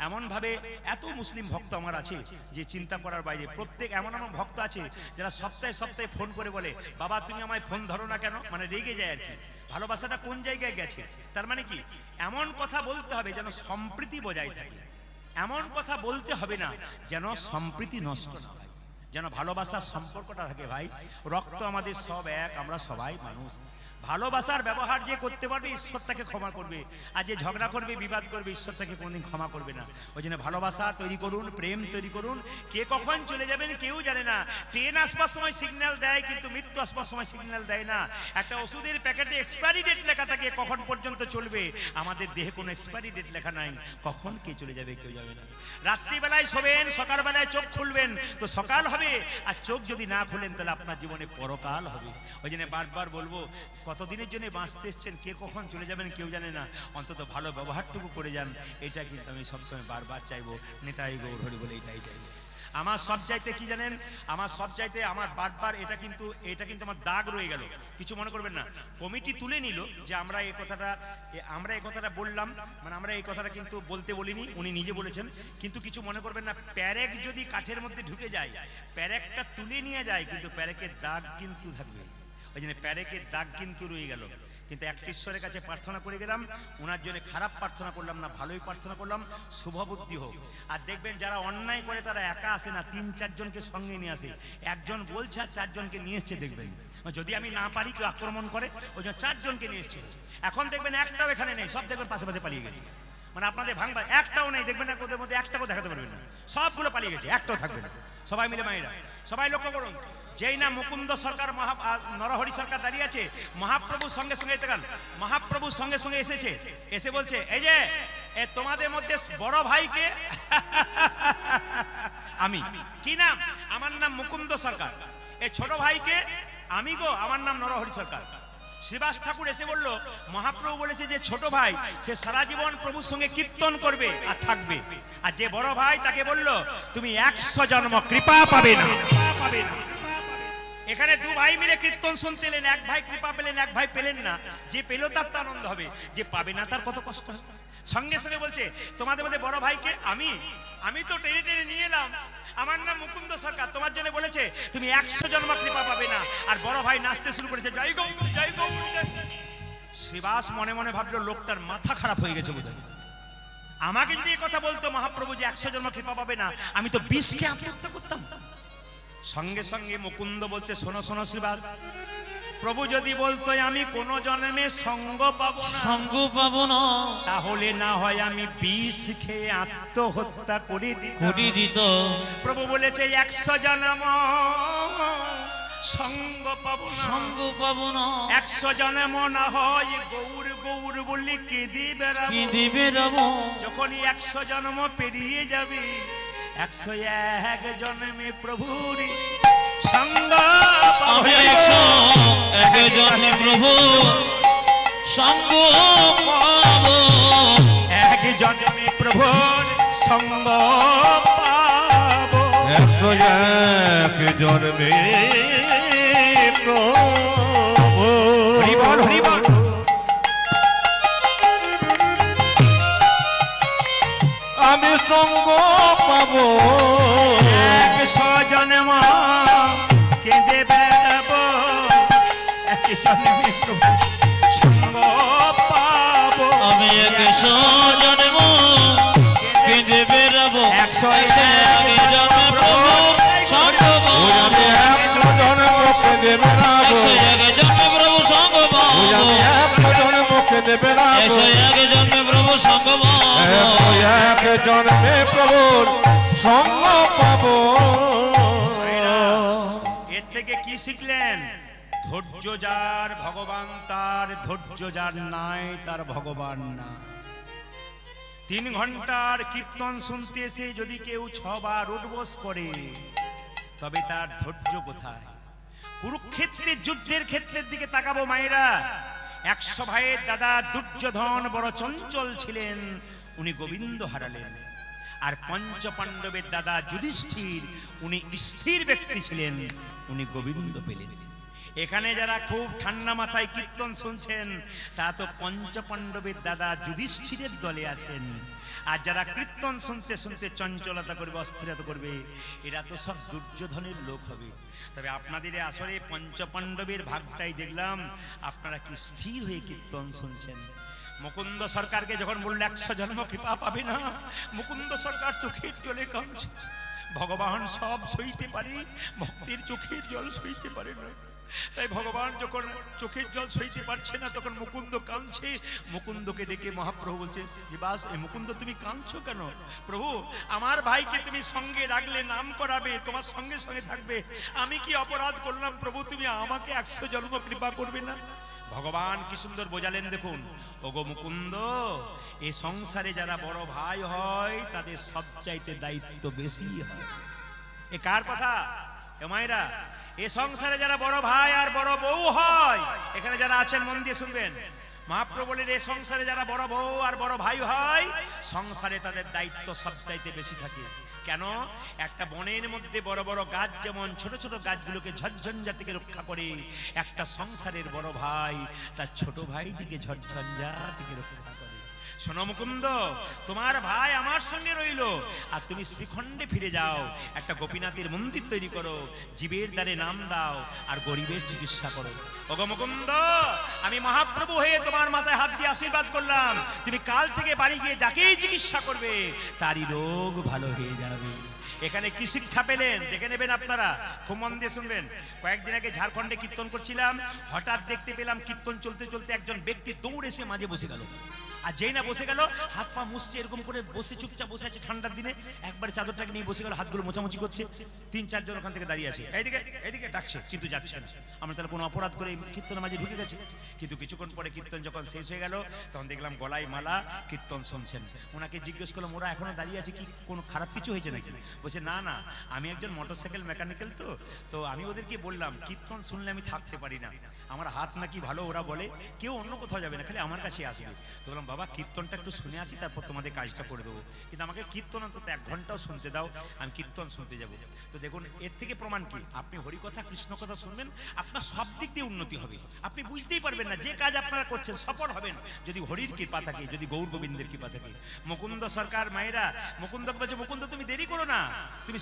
এমনভাবে এত মুসলিম ভক্ত আমার আছে যে চিন্তা করার বাইরে। প্রত্যেক এমন এমন ভক্ত আছে যারা সপ্তাহে সপ্তাহে ফোন করে বলে, বাবা তুমি আমায় ফোন ধরো না কেন, মানে রেগে যায় আর কি। ভালোবাসাটা কোন জায়গায় গেছে? তার মানে কি, এমন কথা বলতে হবে যেন সম্প্রীতি বজায় থাকে, এমন কথা বলতে হবে না যেন সম্প্রীতি নষ্ট না হয়, যেন ভালোবাসার সম্পর্কটা থাকে। ভাই, রক্ত আমাদের সব এক, আমরা সবাই মানুষ। ভালোবাসার ব্যবহার যে করতে পারবে ঈশ্বর তাকে ক্ষমা করবে, আর যে ঝগড়া করবে বিবাদ করবে ঈশ্বর তাকে কোনোদিন ক্ষমা করবে না। ওই জন্য ভালোবাসা তৈরি করুন, প্রেম তৈরি করুন। কে কখন চলে যাবেন কেউ জানে না। ট্রেন আসবার সময় সিগন্যাল দেয়, কিন্তু মৃত্যু আসবার সময় সিগন্যাল দেয় না। একটা ওষুধের প্যাকেটে এক্সপায়ারি ডেট লেখা থাকে, কখন পর্যন্ত চলবে। আমাদের দেহে কোনো এক্সপায়ারি ডেট লেখা নাই, কখন কে চলে যাবে কেউ যাবে না। রাত্রিবেলায় শোবেন, সকালবেলায় চোখ খুলবেন তো সকাল হবে, আর চোখ যদি না খুলেন তাহলে আপনার জীবনে পরকাল হবে। ওই জন্য বারবার বলবো, কতদিনের জন্য বাঁচতে এসছেন, কে কখন চলে যাবেন কেউ জানে না, অন্তত ভালো ব্যবহারটুকু করে যান। এটা কিন্তু আমি সবসময় বারবার চাইবো, নেতাই গৌর হরি বলে এটাই চাইবো। আমার সব চাইতে কি জানেন, আমার সব চাইতে আমার বারবার এটা কিন্তু আমার দাগ রয়ে গেল। কিছু মনে করবেন না, কমিটি তুলে নিল যে আমরা এই কথাটা বললাম, মানে আমরা এই কথাটা কিন্তু বলতে বলিনি, উনি নিজে বলেছেন। কিন্তু কিছু মনে করবেন না, প্যারেক যদি কাঠের মধ্যে ঢুকে যায়, প্যারেকটা তুলে নিয়ে যায়, কিন্তু প্যারেকের দাগ কিন্তু থাকবে। ওই জন্য প্যারেকের দাগ কিন্তু রয়ে গেল। কিন্তু একটা ঈশ্বরের কাছে প্রার্থনা করে গেলাম, ওনার জন্য খারাপ প্রার্থনা করলাম না, ভালোই প্রার্থনা করলাম, শুভ বুদ্ধি হোক। আর দেখবেন যারা অন্যায় করে তারা একা আসে না, 3-4 জনকে সঙ্গে নিয়ে আসে। একজন বলছে আর 4 জনকে নিয়ে এসছে। দেখবেন যদি আমি না পারি কেউ আক্রমণ করে, ওই জন্য 4 জনকে নিয়ে এসছে। এখন দেখবেন একটাও এখানে নেই, সব দেখবেন পাশে পাশে পালিয়ে গেছে। মানে আপনাদের ভাঙবা একটাও নেই, দেখবেন না ওদের মধ্যে একটাও দেখাতে পারবেন না, সবগুলো পালিয়ে গেছে, একটাও থাকবে না। সবাই মিলে মায়েরা সবাই লক্ষ্য করুন, যেই না মুকুন্দ সরকার নরহরি সরকার দাঁড়িয়ে আছে, মহাপ্রভুর সঙ্গে সঙ্গে মহাপ্রভুর সঙ্গে সঙ্গে এসেছে, এসে বলছে এই যে এ তোমাদের মধ্যে বড় ভাইকে আমি কি নাম? আমার নাম মুকুন্দ সরকার। এই ছোট ভাইকে আমি গো, আমার নাম নরহরি সরকার। শ্রীবাস ঠাকুর এসে বলল, মহাপ্রভু বলেছে যে ছোট ভাই সে সারা জীবন প্রভুর সঙ্গে কীর্তন করবে আর থাকবে, আর যে বড় ভাই তাকে বলল তুমি 100 জন্ম কৃপা পাবে না। এখানে দু ভাই মিলে কীর্তন শুনতে এলেন, এক ভাই কৃপা পেলেন, এক ভাই পেলেন না। যে পেল তার তো আনন্দ হবে, যে পাবে না তার কত কষ্ট হবে। সঙ্গে সঙ্গে বলছে তোমাদের মধ্যে বড় ভাইকে আমি তো টেনে টেনে নিয়ে এলাম, আমার নাম মুকুন্দ সরকার, তোমার জন্য বলেছে তুমি 100 জন্ম কৃপা পাবে না। আর বড় ভাই নাচতে শুরু করেছে, জয় গৌর জয় গৌর। শ্রীবাস মনে মনে ভাবলো লোকটার মাথা খারাপ হয়ে গেছে বোধহয়। আমাকে যদি এই কথা বলতো মহাপ্রভু যে 100 জন্ম কৃপা পাবে না, আমি তো 20কে আত্মহত্যা করতাম। সঙ্গে সঙ্গে মুকুন্দ বলছে, শোনো শোনো শ্রীবাস, প্রভু যদি বলতো আমি কোন জন্মে সঙ্গ পাবো না, তাহলে না হয় আমি 20 খেয়ে আত্মহত্যা করে দিত। প্রভু বলেছে 100 জন্ম সঙ্গ পাবো না, 100 জন্ম না হয় গৌর গৌর বললে কেঁদে বেড়াবো। যখনই 100 জন্ম পেরিয়ে যাবে, 101 জন্মে প্রভুর সঙ্গ পাবো। 101 জন্মে প্রভু সঙ্গ পাবো, 1 জন্মে প্রভুর সঙ্গ পাবো। 101 জন্মে প্রভু। হরি বল হরি বল। আমি সঙ্গ পাবো, 100 জন্ম কেঁদে বেড়াবো, 1 জন্মে প্রভু সঙ্গ পাবো। আমি 100 জন্ম কেঁদে বেড়াবো, 101 জন্মে প্রভু সঙ্গ পাবো। আমি 100 জন্ম কেঁদে বেড়াবো, 101 জন্মে প্রভু সঙ্গ পাবো, আমি 100 জন্ম কেঁদে বেড়াবো, 101 জন্মে প্রভু সঙ্গ পাবো, 101 জন্মে প্রভুর সঙ্গ পাবো। এর থেকে কি শিখলেন? ধৈর্য যার ভগবান তার, ধৈর্য যার নাই তার ভগবান না। 3 ঘন্টার কীর্তন শুনতে এসে যদি কেউ 6 বার উঠবোস করে, তবে তার ধৈর্য কোথায়? কুরুক্ষেত্রের যুদ্ধের ক্ষেত্রের দিকে তাকাবো মায়েরা। 100 ভাইয়ের দাদা দুর্যোধন বড় চঞ্চল ছিলেন, উনি গোবিন্দ হারালেন। আর 5 পাণ্ডবের দাদা যুধিষ্ঠির উনি স্থির ব্যক্তি ছিলেন, উনি গোবিন্দ পেলেন। এখানে যারা খুব ঠান্ডা মাথায় কীর্তন শুনছেন, তা তো 5 পাণ্ডবের দাদা যুধিষ্ঠিরের দলে আছেন। আর যারা কীর্তন শুনতে শুনতে চঞ্চলতা করবে, অস্থিরতা করবে, এরা তো সব দুর্যোধনের লোক হবে। তবে আপনাদের আসলে 5 পাণ্ডবের ভাগটাই দেখলাম, আপনারা কি স্থির হয়ে কীর্তন শুনছেন। মুকুন্দ সরকারকে যখন বলল 100 জন্ম কৃপা পাবে না, মুকুন্দ সরকার চোখের জলে কাঁদছে। ভগবান সব সইতে পারে, ভক্তের চোখের জল সইতে পারে না। তাই ভগবান যখন চোখের জল সইতে পারছে না, তখন মুকুন্দ কাঁদছে। মুকুন্দকে দেখে মহাপ্রভু বলছে, শ্রীবাস এ মুকুন্দ তুমি কাঁদছো কেন? প্রভু আমার ভাইকে তুমি সঙ্গে রাখলে, নাম করাবে, তোমার সঙ্গে সঙ্গে থাকবে, আমি কি অপরাধ করলাম প্রভু? তুমি আমাকে 100 জন্ম কৃপা করবে না? ভগবান কি সুন্দর বোঝালেন দেখুন। ওগো মুকুন্দ, এই সংসারে যারা বড় ভাই হয় তাদের সবচাইতে দায়িত্ব বেশি হয়। এ কার কথা? এ মায়েরা, এ সংসারে যারা বড় ভাই আর বড় বউ হয়, এখানে যারা আছেন মন দিয়ে শুনবেন। মহাপ্রভু বলেন এই সংসারে যারা বড় বউ আর বড় ভাই হয়, সংসারে তাদের দায়িত্ব সবচাইতে বেশি থাকে। কেন? একটা বনের মধ্যে বড় বড় গাছ যেমন ছোট ছোট গাছগুলোকে ঝড়ঝঞ্ঝা থেকে রক্ষা করে, একটা সংসারের বড় ভাই তার ছোট ভাই দিকে ঝড়ঝঞ্ঝা থেকে রক্ষা করে। শোনো মুকুন্দ, তোমার ভাই আমার সঙ্গে রইল, আর তুমি শ্রীখণ্ডে ফিরে যাও, একটা গোপীনাথের মন্দির তৈরি করো, জীবের দ্বারে নাম দাও, আর গরিবের চিকিৎসা করো। ওগো মুকুন্দ, আমি মহাপ্রভু হয়ে তোমার মাথায় হাত দিয়ে আশীর্বাদ করলাম, তুমি কাল থেকে বাড়ি গিয়ে যাকেই চিকিৎসা করবে তারই রোগ ভালো হয়ে যাবে। এখানে কি শিক্ষা পেলেন দেখে নেবেন আপনারা, খুব মন দিয়ে শুনবেন। কয়েকদিন আগে ঝাড়খণ্ডে কীর্তন করছিলাম, হঠাৎ দেখতে পেলাম কীর্তন চলতে চলতে একজন ব্যক্তি দৌড়ে এসে মাঝে বসে গেল। আর যেই না বসে গেল, হাত পা মুছছে, এরকম করে বসে চুপচাপ বসে আছে ঠান্ডার দিনে, একবারে চাদরটাকে নিয়ে বসে গেল, হাতগুলো মোছামুছি করছে। 3-4 জন ওখান থেকে দাঁড়িয়ে আছে, এইদিকে এইদিকে ডাকছে, কিন্তু যাচ্ছে না। আমরা তাহলে কোনো অপরাধ করে কীর্তনের মাঝে ঢুকে গেছে। কিন্তু কিছুক্ষণ পরে কীর্তন যখন শেষ হয়ে গেল, তখন দেখলাম গলায় মালা, কীর্তন শুনছেন। ওনাকে জিজ্ঞেস করলাম, ওরা এখনো দাঁড়িয়ে আছে কি, কোনো খারাপ কিছু হয়েছে নাকি? বলছে না না, আমি একজন মোটরসাইকেল মেকানিক্যাল, তো আমি ওদেরকে বললাম কীর্তন শুনলে আমি থাকতে পারি না, আমার হাত নাকি ভালো, ওরা বলে কেউ অন্য কোথাও যাবে না, খালি আমার কাছে আসবে। তো বললাম বাবা কীর্তনটা একটু শুনে আসি, তারপর তোমাদের কাজটা করে দেবো, কিন্তু আমাকে কীর্তন অন্তত 1 ঘন্টাও শুনতে দাও, আমি কীর্তন শুনতে যাব। তো দেখুন এর থেকে প্রমাণ কি, আপনি হরিকথা কৃষ্ণ কথা শুনবেন, আপনার সব দিক দিয়ে উন্নতি হবে। আপনি বুঝতেই পারবেন না যে কাজ আপনারা করছেন সফল হবেন যদি হরির কৃপা থাকে, যদি গৌর গোবিন্দের কৃপা থাকে। মুকুন্দ সরকার মায়েরা মুকুন্দকে বলছে, মুকুন্দ তুমি দেরি করো না, তুমি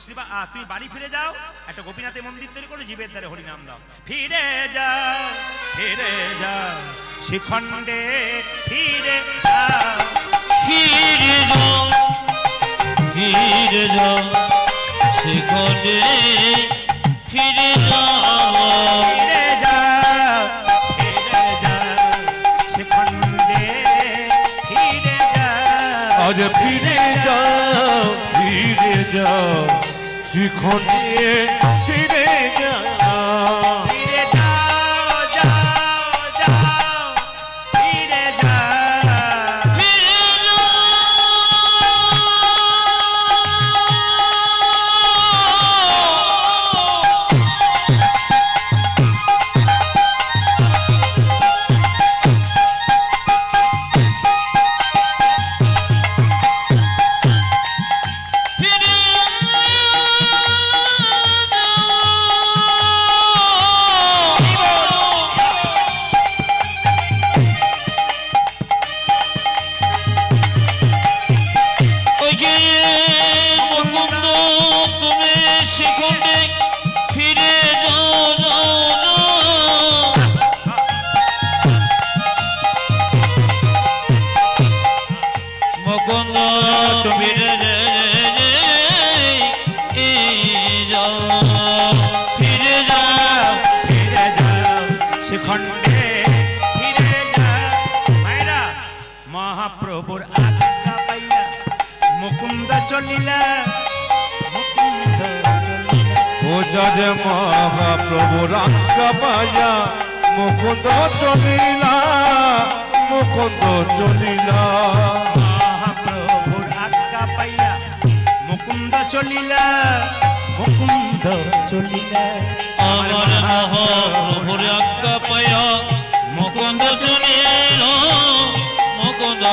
তুমি বাড়ি ফিরে যাও, একটা গোপীনাথের মন্দির তৈরি করো, জীবের দ্বারে হরিনাম দাও। ফিরে যাও ফিরে যাও শিখণ্ডে, ফিরে যাও ফিরে যাও ফিরে যাও সেখানে, ফিরে যাও ফিরে যাও ফিরে যাও শিখণ্ডে, ফিরে যাও আজ ফিরে যাও ফিরে যাও শিখণ্ডে, ফিরে যাও ফিরে যাও যাও যাও ফিরে যাও ফিরে ওই যে মুকুন্দ তুমি সেখানে ফিরে যাও যাও যাও। মুকুন্দ তুমি যাও ফিরে যাও ফিরে যাও শিখণ্ডে, ফিরে যাও। মায়েরা মহাপ্রভুর আজ্ঞা পাইয়া মুকুন্দ চলিলা, মুকুন্দ চলিলা। ও যজ মহাপ্রভুর আজ্ঞা পাইয়া মুকুন্দ চলিলা, মুকুন্দ চলিলা। মহাপ্রভুর আজ্ঞা পাইয়া মুকুন্দ চলিলা, মুকুন্দ চলিলা। আমার মহাপ্রভুর আজ্ঞা পায়া মুকুন্দ চলিল, মুকুন্দ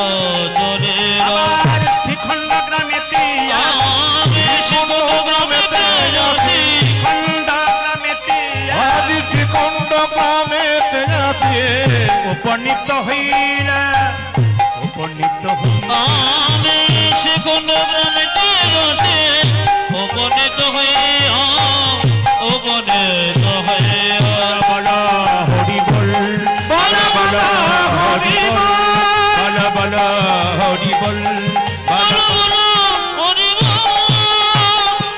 চলিল। আবার শিখণ্ড গ্রামেতে আমি শিখণ্ড গ্রামেতে যাচ্ছি, শিখণ্ড গ্রামেতে আজ শিখণ্ড গ্রামেতে যাচ্ছি, উপনীত হইলা, উপনীত হইলা। আমি শিখণ্ড গ্রামেতে যাচ্ছি, উপনীত হইয়া উপনীত হইয়া। বলো হরি বল, বলো বলো হরি বল, বলো বলো হরি বল, বলো বলো হরি বল।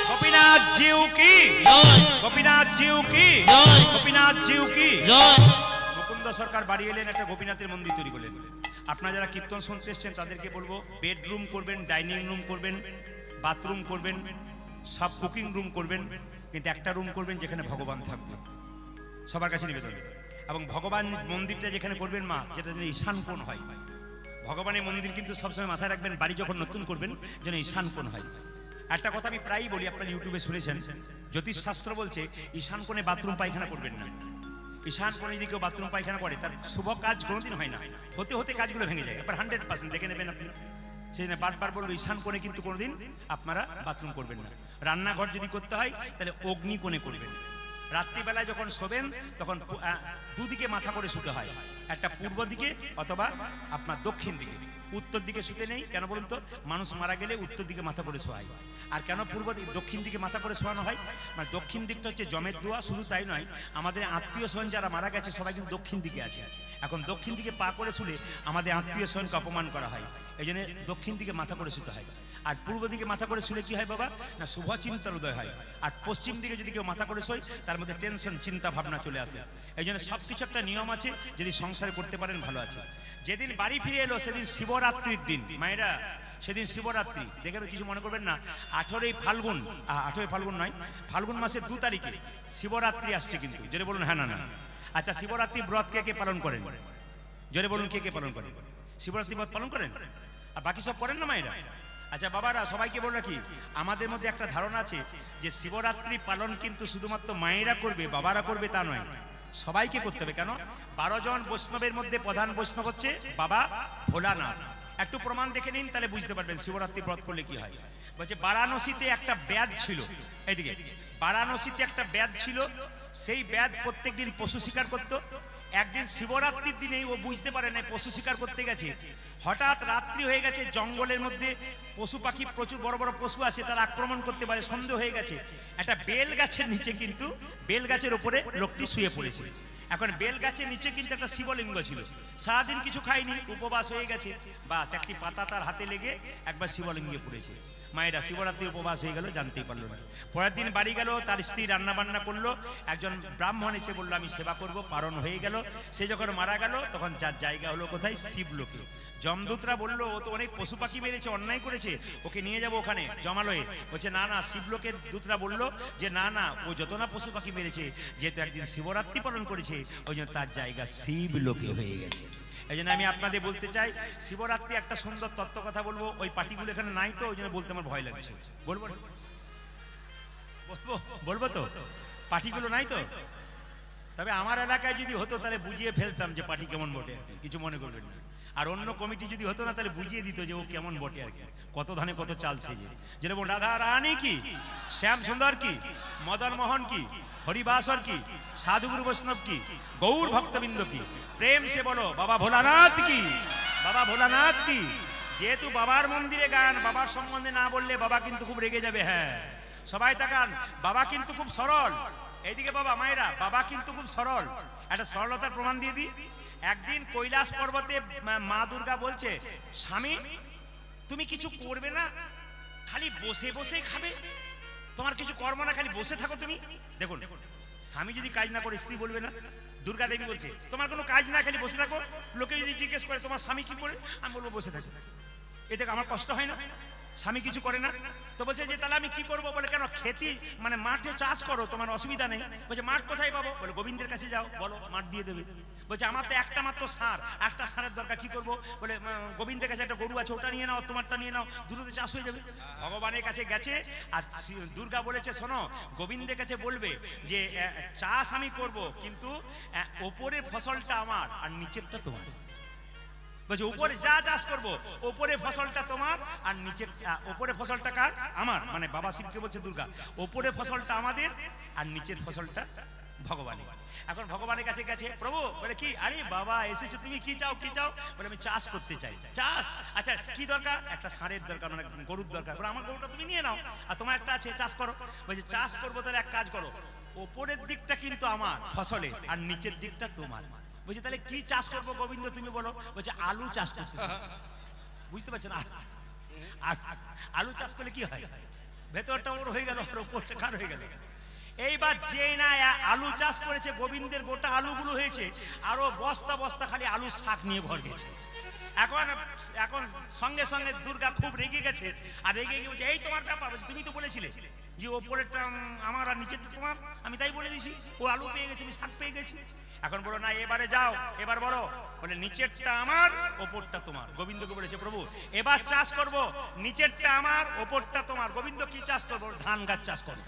গোপীনাথ জিউ কি, জয় গোপীনাথ জিউ কি, জয় গোপীনাথ জিউ কি। জয়। মুকুন্দ সরকার বাড়ি এলেন, একটা গোপীনাথের মন্দির তৈরি করলেন। আপনারা যারা কীর্তন শুনতে এসছেন তাদেরকে বলবো, বেডরুম করবেন, ডাইনিং রুম করবেন, বাথরুম করবেন, সব কুকিং রুম করবেন, কিন্তু একটা রুম করবেন যেখানে ভগবান থাকবে, সবার কাছে নিবেদন। এবং ভগবান মন্দিরটা যেখানে করবেন মা, যেটা যেন ঈশান কোণ হয়। ভগবানের মন্দির কিন্তু সবসময় মাথায় রাখবেন, বাড়ি যখন নতুন করবেন যেন ঈশান কোণ হয়। একটা কথা আমি প্রায়ই বলি, আপনারা ইউটিউবে শুনেছেন, জ্যোতিষশাস্ত্র বলছে ঈশান কোণে বাথরুম পায়খানা করবেন না। ঈশান কোণে যদি কেউ বাথরুম পায়খানা করে তার শুভ কাজ কোনোদিন হয় না, হতে হতে কাজগুলো ভেঙে যায়। এবার 100% দেখে নেবেন আপনি। সেই জন্য বারবার বলবো ঈশান কোণে কিন্তু কোনোদিন আপনারা বাথরুম করবেন না। রান্নাঘর যদি করতে হয় তাহলে অগ্নি কোণে করবেন। রাত্রিবেলায় যখন শোবেন তখন দুদিকে মাথা করে শুতে হয়, একটা পূর্ব দিকে অথবা আপনার দক্ষিণ দিকে। উত্তর দিকে শুতে নেই, কেন বলুন তো? মানুষ মারা গেলে উত্তর দিকে মাথা করে শোয়ায়। আর কেন দক্ষিণ দিকে মাথা করে শোয়ানো হয়? মানে দক্ষিণ দিকটা হচ্ছে জমের দোয়া। শুধু তাই নয়, আমাদের আত্মীয় স্বজন যারা মারা গেছে সবাই কিন্তু দক্ষিণ দিকে আছে। এখন দক্ষিণ দিকে পা করে শুলে আমাদের আত্মীয় স্বজনকে অপমান করা হয়। এই জন্য দক্ষিণ দিকে মাথা করে শুতে হয়। আর পূর্ব দিকে মাথা করে শুলে কি হয় বাবা, না শুভ চিন্তার উদয় হয়। আর পশ্চিম দিকে যদি কেউ মাথা করে শোয় তার মধ্যে টেনশন, চিন্তা ভাবনা চলে আসে। এই জন্য সব কিছু একটা নিয়ম আছে, যদি সংসারে করতে পারেন ভালো আছে। যেদিন বাড়ি ফিরে এলো সেদিন শিবরাত্রির দিন, মায়েরা সেদিন শিবরাত্রি, দেখে কিছু মনে করবেন না। 18ই ফাল্গুন, 18ই ফাল্গুন নয়, ফাল্গুন মাসের 2 তারিখে শিবরাত্রি আসছে কিন্তু। জোরে বলুন হ্যাঁ না না। আচ্ছা, শিবরাত্রি ব্রত কে কে পালন করেন? জোরে বলুন কে কে পালন করেন? শিবরাত্রি ব্রত পালন করেন? আর বাকি সব করেন না মায়েরা? আচ্ছা বাবারা, সবাইকে বলে রাখি, আমাদের মধ্যে একটা ধারণা আছে যে শিবরাত্রি পালন কিন্তু শুধুমাত্র মায়েরা করবে, বাবারা করবে তা নয়, সবাইকে করতে হবে। কেন? 12 জন বৈষ্ণবের মধ্যে প্রধান বৈষ্ণব হচ্ছে বাবা ভোলানাথ। একটু প্রমাণ দেখে নিন, তাহলে বুঝতে পারবেন শিবরাত্রি ব্রত করলে কি হয়। বলছে বারাণসীতে একটা ব্যাধ ছিল, এইদিকে বারাণসীতে একটা ব্যাধ ছিল, সেই ব্যাধ প্রত্যেকদিন পশু শিকার করত। একদিন শিবরাত্রির দিনেই ও বুঝতে পারে না পশু শিকার করতে গেছে, হঠাৎ রাত্রি হয়ে গেছে, জঙ্গলের মধ্যে পশু পাখি প্রচুর বড় বড় পশু আছে, তারা আক্রমণ করতে পারে, সন্দেহ হয়ে গেছে। একটা বেল গাছের নিচে কিন্তু, বেল গাছের উপরে লোকটি শুয়ে পড়েছে। এখন বেল গাছের নিচে কিন্তু একটা শিবলিঙ্গ ছিল, সারাদিন কিছু খায়নি, উপবাস হয়ে গেছে, বাস একটি পাতা তার হাতে লেগে একবার শিবলিঙ্গে পড়েছে। মায়েরা শিবরাত্রি উপবাস হয়ে গেল, জানতেই পারলো না। পরের দিন বাড়ি গেল, তার স্ত্রী রান্না বান্না করলো, একজন ব্রাহ্মণ এসে বললো আমি সেবা করব, পালন হয়ে গেল। সে যখন মারা গেল তখন যার জায়গা হলো কোথায়? শিবলোকে। যমদূতরা বললো ও তো অনেক পশু পাখি মেরেছে, অন্যায় করেছে, ওকে নিয়ে যাবো ওখানে জমালয়ে। বলছে না না, শিবলোকের দূতরা বললো যে না না, ও যত না পশু পাখি মেরেছে, যেহেতু একদিন শিবরাত্রি পালন করেছে, ওই জন্য তার জায়গা শিবলোকে হয়ে গেছে। এই জন্য আমি আপনাদের বলতে চাই, শিবরাত্রি একটা সুন্দর তত্ত্ব কথা বলবো। ওই পার্টিগুলো এখানে নাই তো, ওই জন্য বলতে আমার ভয় লাগছে। বলবো বলবো তো, পার্টিগুলো নাই তো। তবে আমার এলাকায় যদি হতো তাহলে বুঝিয়ে ফেলতাম যে পার্টি কেমন বটে, কিছু মনে করবেন না। আর অন্য কমিটি যদি হতো না তাহলে বুঝিয়ে দিত যে ও কেমন বটে আর কি, কত ধানে কত চাল সেজে। যেরকম রাধা রানী কি, শ্যাম সুন্দর কি, মদন মোহন কি, হরিবাসর কি, সাধুগুরু বৈষ্ণব কি, গৌর ভক্তবৃন্দ কি, প্রেম সে বলো বাবা ভোলানাথ কি, বাবা ভোলানাথ কি। যেহেতু বাবার মন্দিরে গান, বাবার সম্বন্ধে না বললে বাবা কিন্তু খুব রেগে যাবে। হ্যাঁ সবাই তাকান, বাবা কিন্তু খুব সরল। এইদিকে বাবা মায়েরা, বাবা কিন্তু খুব সরল। একটা সরলতার প্রমাণ দিয়ে দিই। একদিন কৈলাস পর্বতে মা দুর্গা বলছে, স্বামী তুমি কিছু করবে না, খালি বসে বসে খাবে, তোমার কিছু কর্ম না, খালি বসে থাকো তুমি। দেখুন, স্বামী যদি কাজ না করে স্ত্রী বলবে না? দুর্গা দেবী বলছে তোমার কোনো কাজ না, খালি বসে থাকো। লোকে যদি জিজ্ঞেস করে তোমার স্বামী কি করে, আমি বলবো বসে থাকি। এতে আমার কষ্ট হয় না? স্বামী কিছু করে না তো বলছে যে তাহলে আমি কি করবো? বলে কেন, খেতি মানে মাঠে চাষ করো, তোমার অসুবিধা নেই। বলছে মাঠ কোথায় পাবো? বলে গোবিন্দের কাছে যাও, বলো মাঠ দিয়ে দেবে। বলছে আমার তো একটা মাত্র সার, একটা সারের দরকার, কি করবো? বলে গোবিন্দের কাছে একটা গরু আছে, ওটা নিয়ে নাও, তোমারটা নিয়ে নাও, দুটোতে চাষ হয়ে যাবে। ভগবানের কাছে গেছে, আর দুর্গা বলেছে শোনো, গোবিন্দের কাছে বলবে যে চাষ আমি করব, কিন্তু ওপরের ফসলটা আমার আর নিচেরটা তোমার। বলছে উপরে যা চাষ করবো, ওপরে ফসলটা তোমার আর নিচের, ওপরে ফসলটা কার? আমার। মানে বাবা শিবকে বলছে দুর্গা, ওপরে ফসলটা আমাদের আর নিচের ফসলটা ভগবানের। এখন ভগবানের কাছে গেছে, প্রভু বলে কি, আরে বাবা এসেছো তুমি, কি চাও কি চাও? বলে আমি চাষ করতে চাই। চাষ? আচ্ছা কি দরকার? একটা ষাঁড়ের দরকার, মানে গরুর দরকার। বলে আমার গরুটা তুমি নিয়ে নাও, আর তোমার একটা আছে, চাষ করো। বলছে চাষ করবো, তাহলে এক কাজ করো, ওপরের দিকটা কিন্তু আমার ফসলে আর নিচের দিকটা তোমার। বলছে তাহলে কি চাষ করবো গোবিন্দ তুমি বলো? বলছে আলু চাষ করতে। বুঝতে পারছেন? আলু চাষ করলে কি হয়? ভেতরটা ওর হয়ে গেল, উপরটা কার হয়ে গেল। এইবার যে না আলু চাষ করেছে, গোবিন্দের গোটা আলুগুলো হয়েছে, আরো বস্তা বস্তা খালি আলু শাক নিয়ে ঘর গেছে। এখন সঙ্গে সঙ্গে দুর্গা খুব রেগে গেছে, আর রেগে গিয়ে বলছে এই তোমার ব্যাপার। বলছে তুমি তো বলেছিলে যে ওপরেরটা আমার আর নিচেরটা তোমার, আমি তাই বলে দিছি। ও আলু পেয়ে গেছে, আমি শাক পেয়ে গেছি। এখন বলো না, এবারে যাও, এবার বলো। বলে নিচেরটা আমার, ওপরটা তোমার। গোবিন্দকে বলেছে প্রভু এবার চাষ করব, নিচেরটা আমার, ওপরটা তোমার। গোবিন্দ কি চাষ করবো? ধান গাছ চাষ করবো।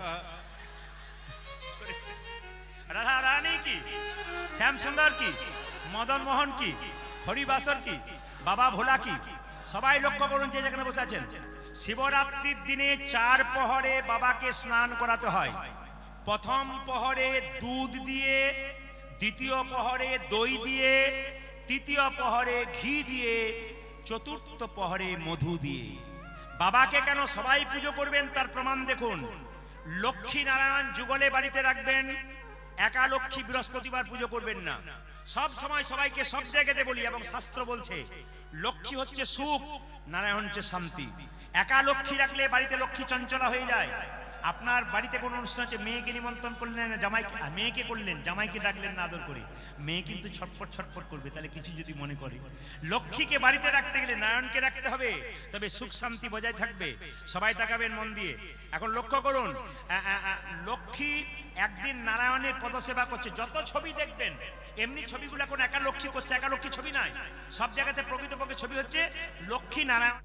রাধা রানী কি, শ্যাম সুন্দর কি, মদন মোহন কি, হরিবাসর কি, বাবা ভোলা কি, সবাই লক্ষ্য করুন যে যেখানে বসে আছেন। শিবরাত্রির দিনে 4 প্রহরে বাবাকে স্নান করাতে হয়। প্রথম প্রহরে দুধ দিয়ে, দ্বিতীয় প্রহরে দই দিয়ে, তৃতীয় প্রহরে ঘি দিয়ে, চতুর্থ প্রহরে মধু দিয়ে। বাবাকে কেন সবাই পুজো করবেন তার প্রমাণ দেখুন। লক্ষ্মী নারায়ণ যুগলে বাড়িতে রাখবেন, একা লক্ষ্মী বৃহস্পতিবার পুজো করবেন না। সব সময় সবাইকে সব জায়গাতে বলি, এবং শাস্ত্র বলছে লক্ষ্মী হচ্ছে সুখ, নারায়ণ হচ্ছে শান্তি। একা লক্ষ্মী রাখলে বাড়িতে লক্ষ্মী চঞ্চলা হয়ে যায়। আপনার বাড়িতে কোনো অনুষ্ঠান হচ্ছে, মেয়েকে নিমন্ত্রণ করলেন না, জামাইকে, মেয়েকে করলেন, জামাইকে ডাকলেন না আদর করে, মেয়ে কিন্তু ছটফট ছটফট করবে, তাহলে কিছু যদি মনে করে। লক্ষ্মীকে বাড়িতে রাখতে গেলে নারায়ণকে রাখতে হবে, তবে সুখ শান্তি বজায় থাকবে। সবাই তাকাবেন মন দিয়ে। এখন লক্ষ্য করুন, লক্ষ্মী একদিন নারায়ণের পদসেবা করছে। যত ছবি দেখবেন এমনি ছবিগুলো কোন একা লক্ষ্মী করছে, একা লক্ষ্মী ছবি নাই। সব জায়গাতে প্রকৃতপক্ষে ছবি হচ্ছে লক্ষ্মী নারায়ণ।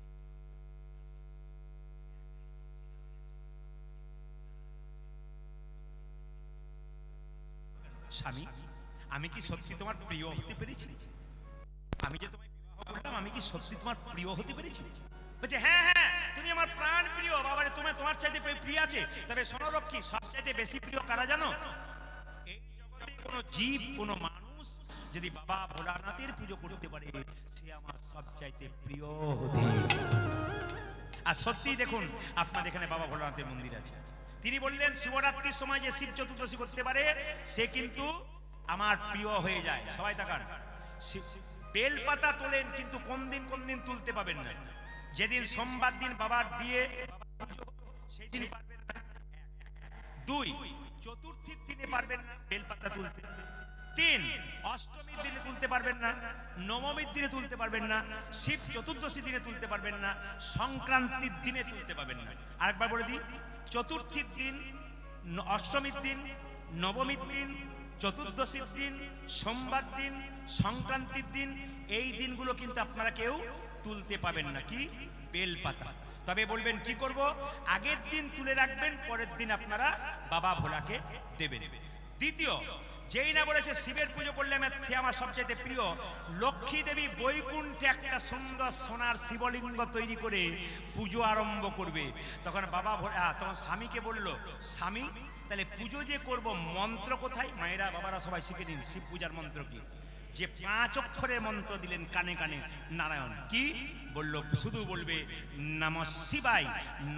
স্বামী, আমি কি সত্যি তোমার প্রিয় হতে পেরেছি? আমি যে তোমায় বিবাহ করলাম, আমি কি সত্যি তোমার প্রিয় হতে পেরেছি? বলছে হ্যাঁ হ্যাঁ, তুমি আমার প্রাণ প্রিয়। বাবারে, তোমার চাইতে প্রিয় আছে? তবে শোনো লক্ষ্মী, সবচাইতে বেশি প্রিয় কারা জানো? এই জগতে কোনো জীব, কোনো মানুষ যদি বাবা ভোলানাথের পুজো করতে পারে, সে আমার সবচাইতে প্রিয় হতে। আর সত্যি দেখুন, আপনার এখানে বাবা ভোলানাথের মন্দির আছে। তিনি বললেন শিবরাত্রির সময় যে শিব চতুর্দশী করতে পারে, সে কিন্তু আমার প্রিয় হয়ে যায়। সবাই তাকান, বেলপাতা তোলেন, কিন্তু কোন দিন তুলতে পাবেন না। যেদিন সোমবার দিন বাবার বিয়ে, সেই দিন পারবেন না। 2, চতুর্থীর দিনে পারবেন না বেলপাতা তুলতে। 3, অষ্টমীর দিনে তুলতে পারবেন না, নবমীর দিনে তুলতে পারবেন না, শিব চতুর্দশী দিনে তুলতে পারবেন না, সংক্রান্তির দিনে তুলতে পারবেন না। আরেকবার বলে দিই, চতুর্থীর দিন, অষ্টমীর দিন, নবমীর দিন, চতুর্দশীর দিন, সোমবার দিন, সংক্রান্তির দিন, এই দিনগুলো কিন্তু আপনারা কেউ তুলতে পাবেন না কি বেলপাতা। তবে বলবেন কি করব? আগের দিন তুলে রাখবেন, পরের দিন আপনারা বাবা ভোলাকে দেবেন। দ্বিতীয়, যেই না বলেছে শিবের পুজো করলে সে আমার সবচেয়ে প্রিয়, লক্ষ্মী দেবী বৈকুণ্ঠে একটা সুন্দর সোনার শিবলিঙ্গ তৈরি করে পুজো আরম্ভ করবে। তখন বাবা ভোলা তখন স্বামীকে বলল, স্বামী তাহলে পুজো যে করব, মন্ত্র কোথায়? মায়েরা বাবারা সবাই শিখে নিন শিব পূজার মন্ত্র কি। যে 5 অক্ষরের মন্ত্র দিলেন কানে কানে নারায়ণ, কি বলল? শুধু বলবে নমঃ শিবায়,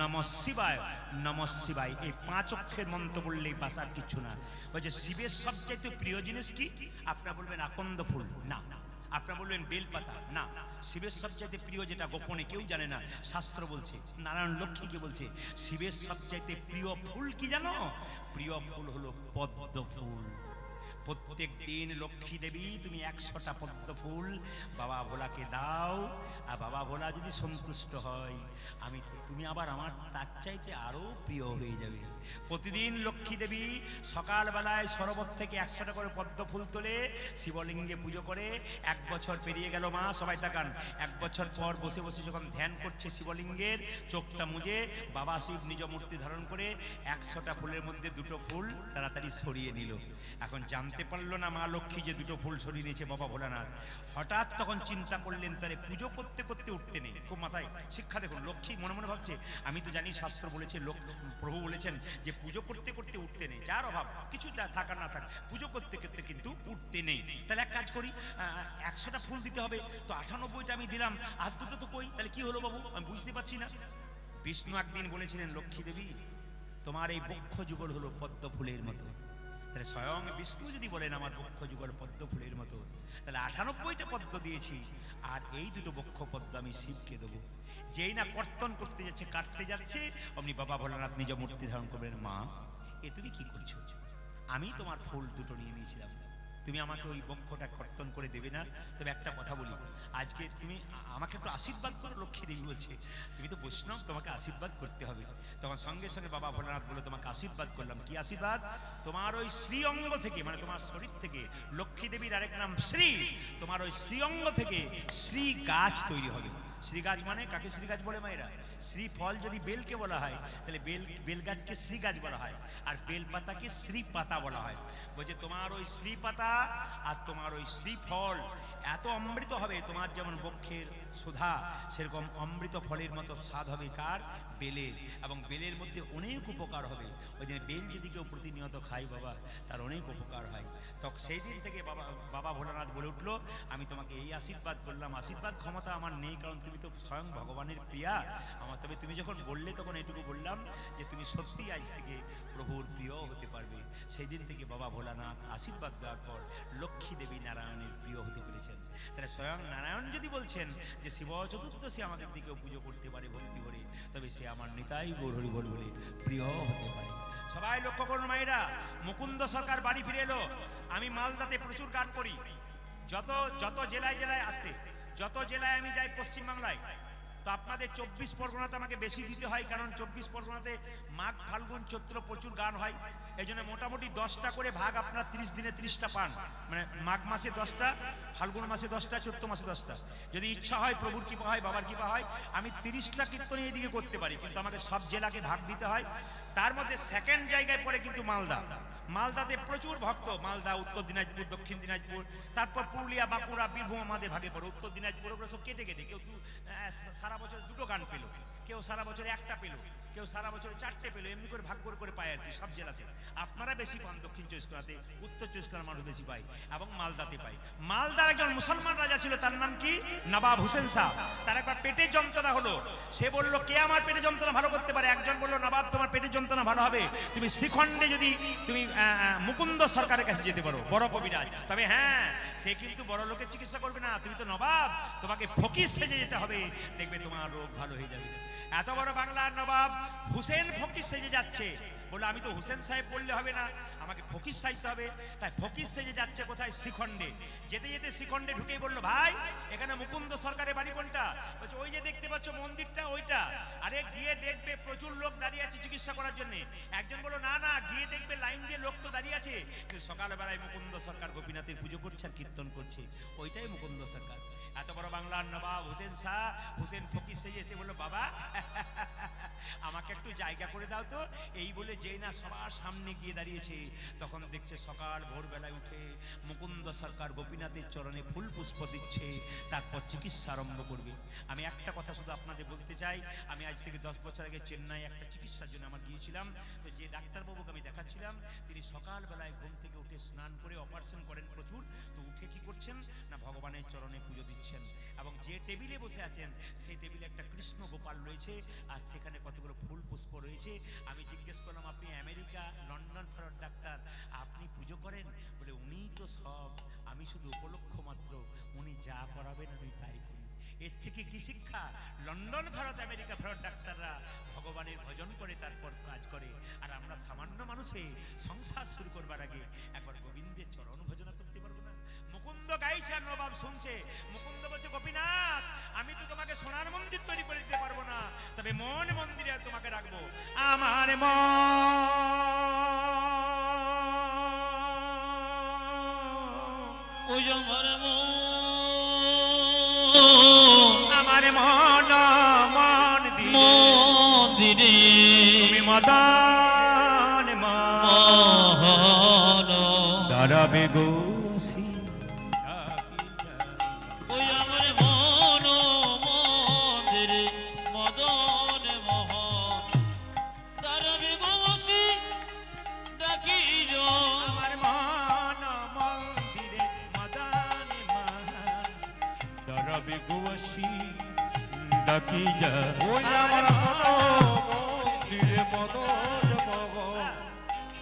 নমঃ শিবায়, নমঃ শিবায়। এই 5 অক্ষরের মন্ত্র বললেই বাস, আর কিছু না। বলছে শিবের সবচাইতে প্রিয় জিনিস কি? আপনারা বলবেন আকন্দ ফুল, না। আপনারা বলবেন বেলপাতা, না। শিবের সবচাইতে প্রিয় যেটা গোপনে কেউ জানে না, শাস্ত্র বলছে, নারায়ণ লক্ষ্মীকে বলছে, শিবের সবচাইতে প্রিয় ফুল কি জানো? প্রিয় ফুল হলো পদ্ম ফুল। প্রত্যেক দিন লক্ষ্মী দেবী তুমি 100টা পদ্ম ফুল বাবা ভোলাকে দাও, আর বাবা ভোলা যদি সন্তুষ্ট হয়, তুমি আবার আমার তার চাইতে আরো প্রিয় হয়ে যাবে। প্রতিদিন লক্ষ্মী দেবী সকালবেলায় সরোবর থেকে 100টা করে পদ্ম ফুল তোলে, শিবলিঙ্গে পুজো করে। 1 বছর পেরিয়ে গেল মা, সবাই তাকান। 1 বছর পর বসে বসে যখন ধ্যান করছে শিবলিঙ্গের, চোখটা মুজে বাবা শিব নিজ মূর্তি ধারণ করে 100টা ফুলের মধ্যে 2টো ফুল তাড়াতাড়ি সরিয়ে নিল। এখন জানতে পারলো না মা লক্ষ্মী যে 2টো ফুল সরিয়ে নিয়েছে বাবা ভোলানাথ। হঠাৎ তখন চিন্তা করলেন, তারে পুজো করতে করতে উঠতে নেই। খুব মাথায় শিক্ষা দেখুন, লক্ষ্মী মনে মনে ভাবছে, আমি তো জানি শাস্ত্র বলেছে, প্রভু বলেছেন যে পুজো করতে করতে উঠতে নেই। যার অভাব কিছু থাকার না থাক, পুজো করতে করতে কিন্তু উঠতে নেই। তাহলে এক কাজ করি, 100টা ফুল দিতে হবে, তো 98টা আমি দিলাম, আর 2টো তো কই, তাহলে কি হলো বাবু? আমি বুঝতে পারছি না। বিষ্ণু একদিন বলেছিলেন, লক্ষ্মী দেবী তোমার এই বক্ষ যুগল হলো পদ্ম ফুলের মতো। তাহলে স্বয়ং বিষ্ণু যদি বলেন আমার বক্ষ যুগল পদ্ম ফুলের মতো, তাহলে 98টা পদ্ম দিয়েছি, আর এই 2টো বক্ষ পদ্ম আমি শিবকে দেবো। যেই না কর্তন করতে যাচ্ছে, কাটতে যাচ্ছে, অমনি বাবা ভোলানাথ নিজ মূর্তি ধারণ করবেন। মা, এ তুমি কি করছো? আমি তোমার ফুল 2টো নিয়ে নিয়েছিলাম, তুমি আমাকে ওই বক্ষটা কর্তন করে দেবে না? তবে একটা কথা বলি, আজকে তুমি আমাকে একটু আশীর্বাদ করো। লক্ষ্মী দেবী বলছে, তুমি তো বৈষ্ণব, তোমাকে আশীর্বাদ করতে হবে। তখন সঙ্গে সঙ্গে বাবা ভোলানাথ বলে, তোমাকে আশীর্বাদ করলাম। কি আশীর্বাদ? তোমার ওই শ্রী অঙ্গ থেকে, মানে তোমার শরীর থেকে, লক্ষ্মী দেবীর আরেক নাম শ্রী, তোমার ওই শ্রী অঙ্গ থেকে শ্রী গাছ তৈরি হবে। শ্রী গাছ মানে কাকে শ্রী গাছ বলে মায়েরা? শ্রী ফল যদি বেলকে বলা হয়, তাহলে বেল গাছকে শ্রী গাছ বলা হয়, আর বেল পাতাকে শ্রী পাতা বলা হয়। বলছে তোমার ওই শ্রী পাতা আর তোমার ওই শ্রী ফল এত অমৃত হবে, তোমার যেমন বক্ষের সুধা, সেরকম অমৃত ফলের মতো স্বাদ হবে কার? বেলের। এবং বেলের মধ্যে অনেক উপকার হবে। ওই জন্য বেল যদি কেউ প্রতিনিয়ত খায় বাবা, তার অনেক উপকার হয়। তখন সেই দিন থেকে বাবা ভোলানাথ বলে উঠলো, আমি তোমাকে এই আশীর্বাদ করলাম। আশীর্বাদ ক্ষমতা আমার নেই, কারণ তুমি তো স্বয়ং ভগবানের প্রিয়া আমার। তবে তুমি যখন বললে, তখন এটুকু বললাম যে তুমি সত্যি আজ থেকে প্রভুর প্রিয় হতে পারবে। সেই দিন থেকে বাবা ভোলানাথ আশীর্বাদ দেওয়ার পর লক্ষ্মী দেবী নারায়ণের প্রিয় হতে পেরেছেন। তাহলে স্বয়ং নারায়ণ যদি বলছেন যে শিব চতুর্দশী আমাদের দিকেও পুজো করতে পারে ভক্তি করে, তবে সে আমার নিতাই গৌর হরি বল বলে প্রিয় হতে পারে। সবাই লক্ষ্য করুন মায়েরা, মুকুন্দ সরকার বাড়ি ফিরে এলো। আমি মালদাতে প্রচুর গান করি, যত জেলায় জেলায় আসতে, যত জেলায় আমি যাই পশ্চিমবাংলায়, তো আপনাদের 24 পরগনাতে আমাকে বেশি দিতে হয়, কারণ 24 পরগনাতে মাঘ ফাল্গুন চৈত্র প্রচুর গান হয়। এই জন্য মোটামুটি 10টা করে ভাগ আপনার 30 দিনে 30টা পান, মানে মাঘ মাসে 10টা, ফাল্গুন মাসে 10টা, চৈত্র মাসে 10টা। যদি ইচ্ছা হয়, প্রভুর কৃপা হয়, বাবার কৃপা হয়, আমি 30টা কীর্তন এদিকে করতে পারি, কিন্তু আমাকে সব জেলাকে ভাগ দিতে হয়। তার মধ্যে সেকেন্ড জায়গায় পড়ে কিন্তু মালদা। মালদাতে প্রচুর ভক্ত, মালদা, উত্তর দিনাজপুর, দক্ষিণ দিনাজপুর, তারপর পুরুলিয়া, বাঁকুড়া, বীরভূম আমাদের ভাগে পড়ে। উত্তর দিনাজপুর ওগুলো সব কেটে কেটে, কেউ সারা বছর 2টো গান পেল, কেউ সারা বছরে 1টা পেল, কেউ সারা বছরে 4টে পেল, এমনি করে ভাগ করে পায় আর কি সব জেলাতে। আপনারা বেশি পান দক্ষিণ 24 পরগনাতে, উত্তর 24 পরগনার মানুষ বেশি পায়, এবং মালদাতে পায়। মালদার একজন মুসলমান রাজা ছিল, তার নাম কি? নবাব হুসেন শাহ। তার একবার পেটের যন্ত্রণা হলো, সে বলল কে আমার পেটের যন্ত্রণা ভালো করতে পারে? একজন বলল, নবাব তোমার পেটের যন্ত্রণা ভালো হবে, তুমি শ্রীখণ্ডে যদি তুমি মুকুন্দ সরকারের কাছে যেতে পারো, বড় কবিরাজ। তবে হ্যাঁ, সে কিন্তু বড় লোকের চিকিৎসা করবে না, তুমি তো নবাব, তোমাকে ফকির সেজে যেতে হবে, দেখবে তোমার রোগ ভালো হয়ে যাবে। এত বড় বাংলার নবাব হুসেন ফকির সেজে যাচ্ছে, বলে আমি তো হুসেন সাহেব বললে হবে না, আমাকে ফকির সাজতে হবে। তাই ফকির সেজে যাচ্ছে কোথায়? শ্রীখণ্ডে। যেতে যেতে শ্রীখণ্ডে ঢুকেই বললো, ভাই এখানে মুকুন্দ সরকারের বাড়ি কোনটা? বলছে ওই যে দেখতে পাচ্ছ মন্দিরটা, ওইটা। আরে গিয়ে দেখবে প্রচুর লোক দাঁড়িয়ে আছে চিকিৎসা করার জন্য। একজন বললো, না না, গিয়ে দেখবে লাইন দিয়ে লোক তো দাঁড়িয়ে আছে, কিন্তু সকালবেলায় মুকুন্দ সরকার গোপীনাথের পুজো করছে আর কীর্তন করছে, ওইটাই মুকুন্দ সরকার। এত বড় বাংলার নবাব হুসেন শাহ, হুসেন ফকির সেজে এসে বললো, বাবা আমাকে একটু জায়গা করে দাও তো। এই বলে যেই না সবার সামনে গিয়ে দাঁড়িয়েছে, তখন দেখছে সকাল ভোরবেলায় উঠে মুকুন্দ সরকার গোপীনাথের চরণে ফুল পুষ্প দিচ্ছে, তারপর চিকিৎসা আরম্ভ করবে। আমি একটা কথা শুধু আপনাদের বলতে চাই, আমি আজ থেকে 10 বছর আগে চেন্নাই একটা চিকিৎসার জন্য আমার গিয়েছিলাম। তো যে ডাক্তারবাবুকে আমি দেখাচ্ছিলাম, তিনি সকালবেলায় ঘুম থেকে উঠে স্নান করে অপারেশন করেন প্রচুর, তো উঠে কি করছেন না ভগবানের চরণে পুজো দিচ্ছেন, এবং যে টেবিলে বসে আছেন সেই টেবিলে একটা কৃষ্ণ গোপাল রয়েছে, আর সেখানে কতগুলো ফুল পুষ্প রয়েছে। আমি জিজ্ঞেস করলাম, আপনি আমেরিকা লন্ডন ফেরত ডাক্তার, আপনি পুজো করেন? বলে উনিই তো সব, আমি শুধু উপলক্ষ মাত্র, উনি যা করাবেন আমি তাই করি। এর থেকে কি শিক্ষা? লন্ডন ফেরত আমেরিকা ফেরত ডাক্তাররা ভগবানের ভজন করে তারপর কাজ করে, আর আমরা সামান্য মানুষে সংসার শুরু করবার আগে একবার গোবিন্দের চরণ ভজনা করতে পারবো না? মুকুন্দ গাইছে আর নবাব শুনছে। মুকুন্দ বলছে, গোপীনাথ আমি তো তোমাকে সোনার মন্দির তৈরি করে দিতে পারবো না, তবে মন মন্দিরে তোমাকে রাখবো। আমার আমার মন মন্দিরে তুমি মদন দাঁড়াবে গো। ওই আমার মন মন্দিরে মদন মোহন দাঁড়াবে গো বসি ডাকি আমার মন মন্দিরে মদন মোহন দাঁড়াবে গো বসি ডাকি যা। ওই আমার মন্দিরে মদন মোহন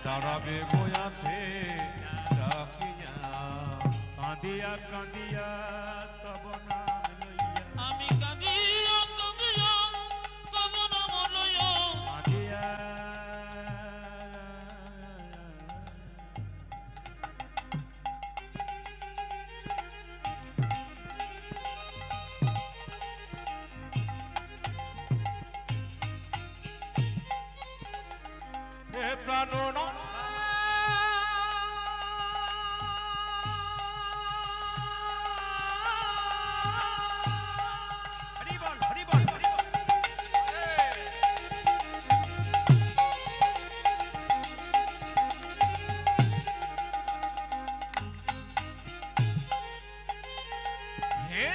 দাঁড়াবে গোয়াছে ডাকিয়া। কাঁদিয়া কাঁদিয়া তব নাম লইয়া, আমি কাঁদিয়া কাঁদিয়া তব নাম লইয়া কাঁদিয়া হে প্রাণ হরি বল হরি বল হরি বল। হে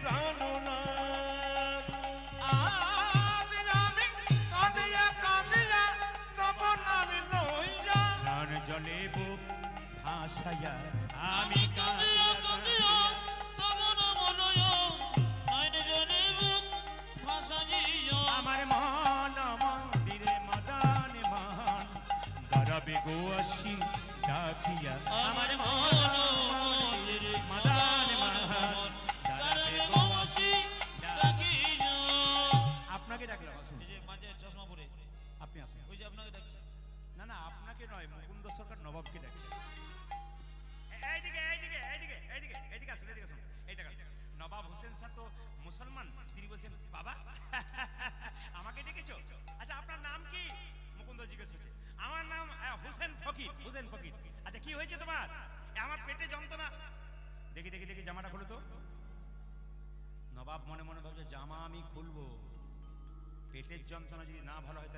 প্রাণনাথ আজ আমি কাঁদিয়া কাঁদিয়া তব নাম লইয়া। প্রাণ জলে বুক ভাসাইয়া আমি কাঁদিয়া কাঁদিয়া তব নাম লইয়া নয়ন জলে বুক ভাসাইয়া। আমার মন আসুন। এই যে মাঝে চশমা পরে আপনি আসুন। ওই যে আপনাকে ডাকছে। না না, আপনাকে নয়, মুকুন্দ সরকার নবাবকে ডাকছে। এইদিকে এইদিকে এইদিকে এইদিকে এইদিকে আসুন, এদিকে আসুন। এই দেখেন, নবাব হোসেন শাহ তো মুসলমান, তিনি বলছেন বাবা আমাকে ডেকেছো? আচ্ছা আপনার নাম কি? মুকুন্দ জিজ্ঞেস করছে। আমার নাম হোসেন ফকির, হোসেন ফকির। আচ্ছা কি হয়েছে তোমার? আমার পেটে যন্ত্রণা। দেখি দেখি দেখি জামাটা খুলো তো। নবাব মনে মনে ভাবছে জামা আমি খুলবো, পেটের যন্ত্রণা যদি না ভালো হয় তাহলে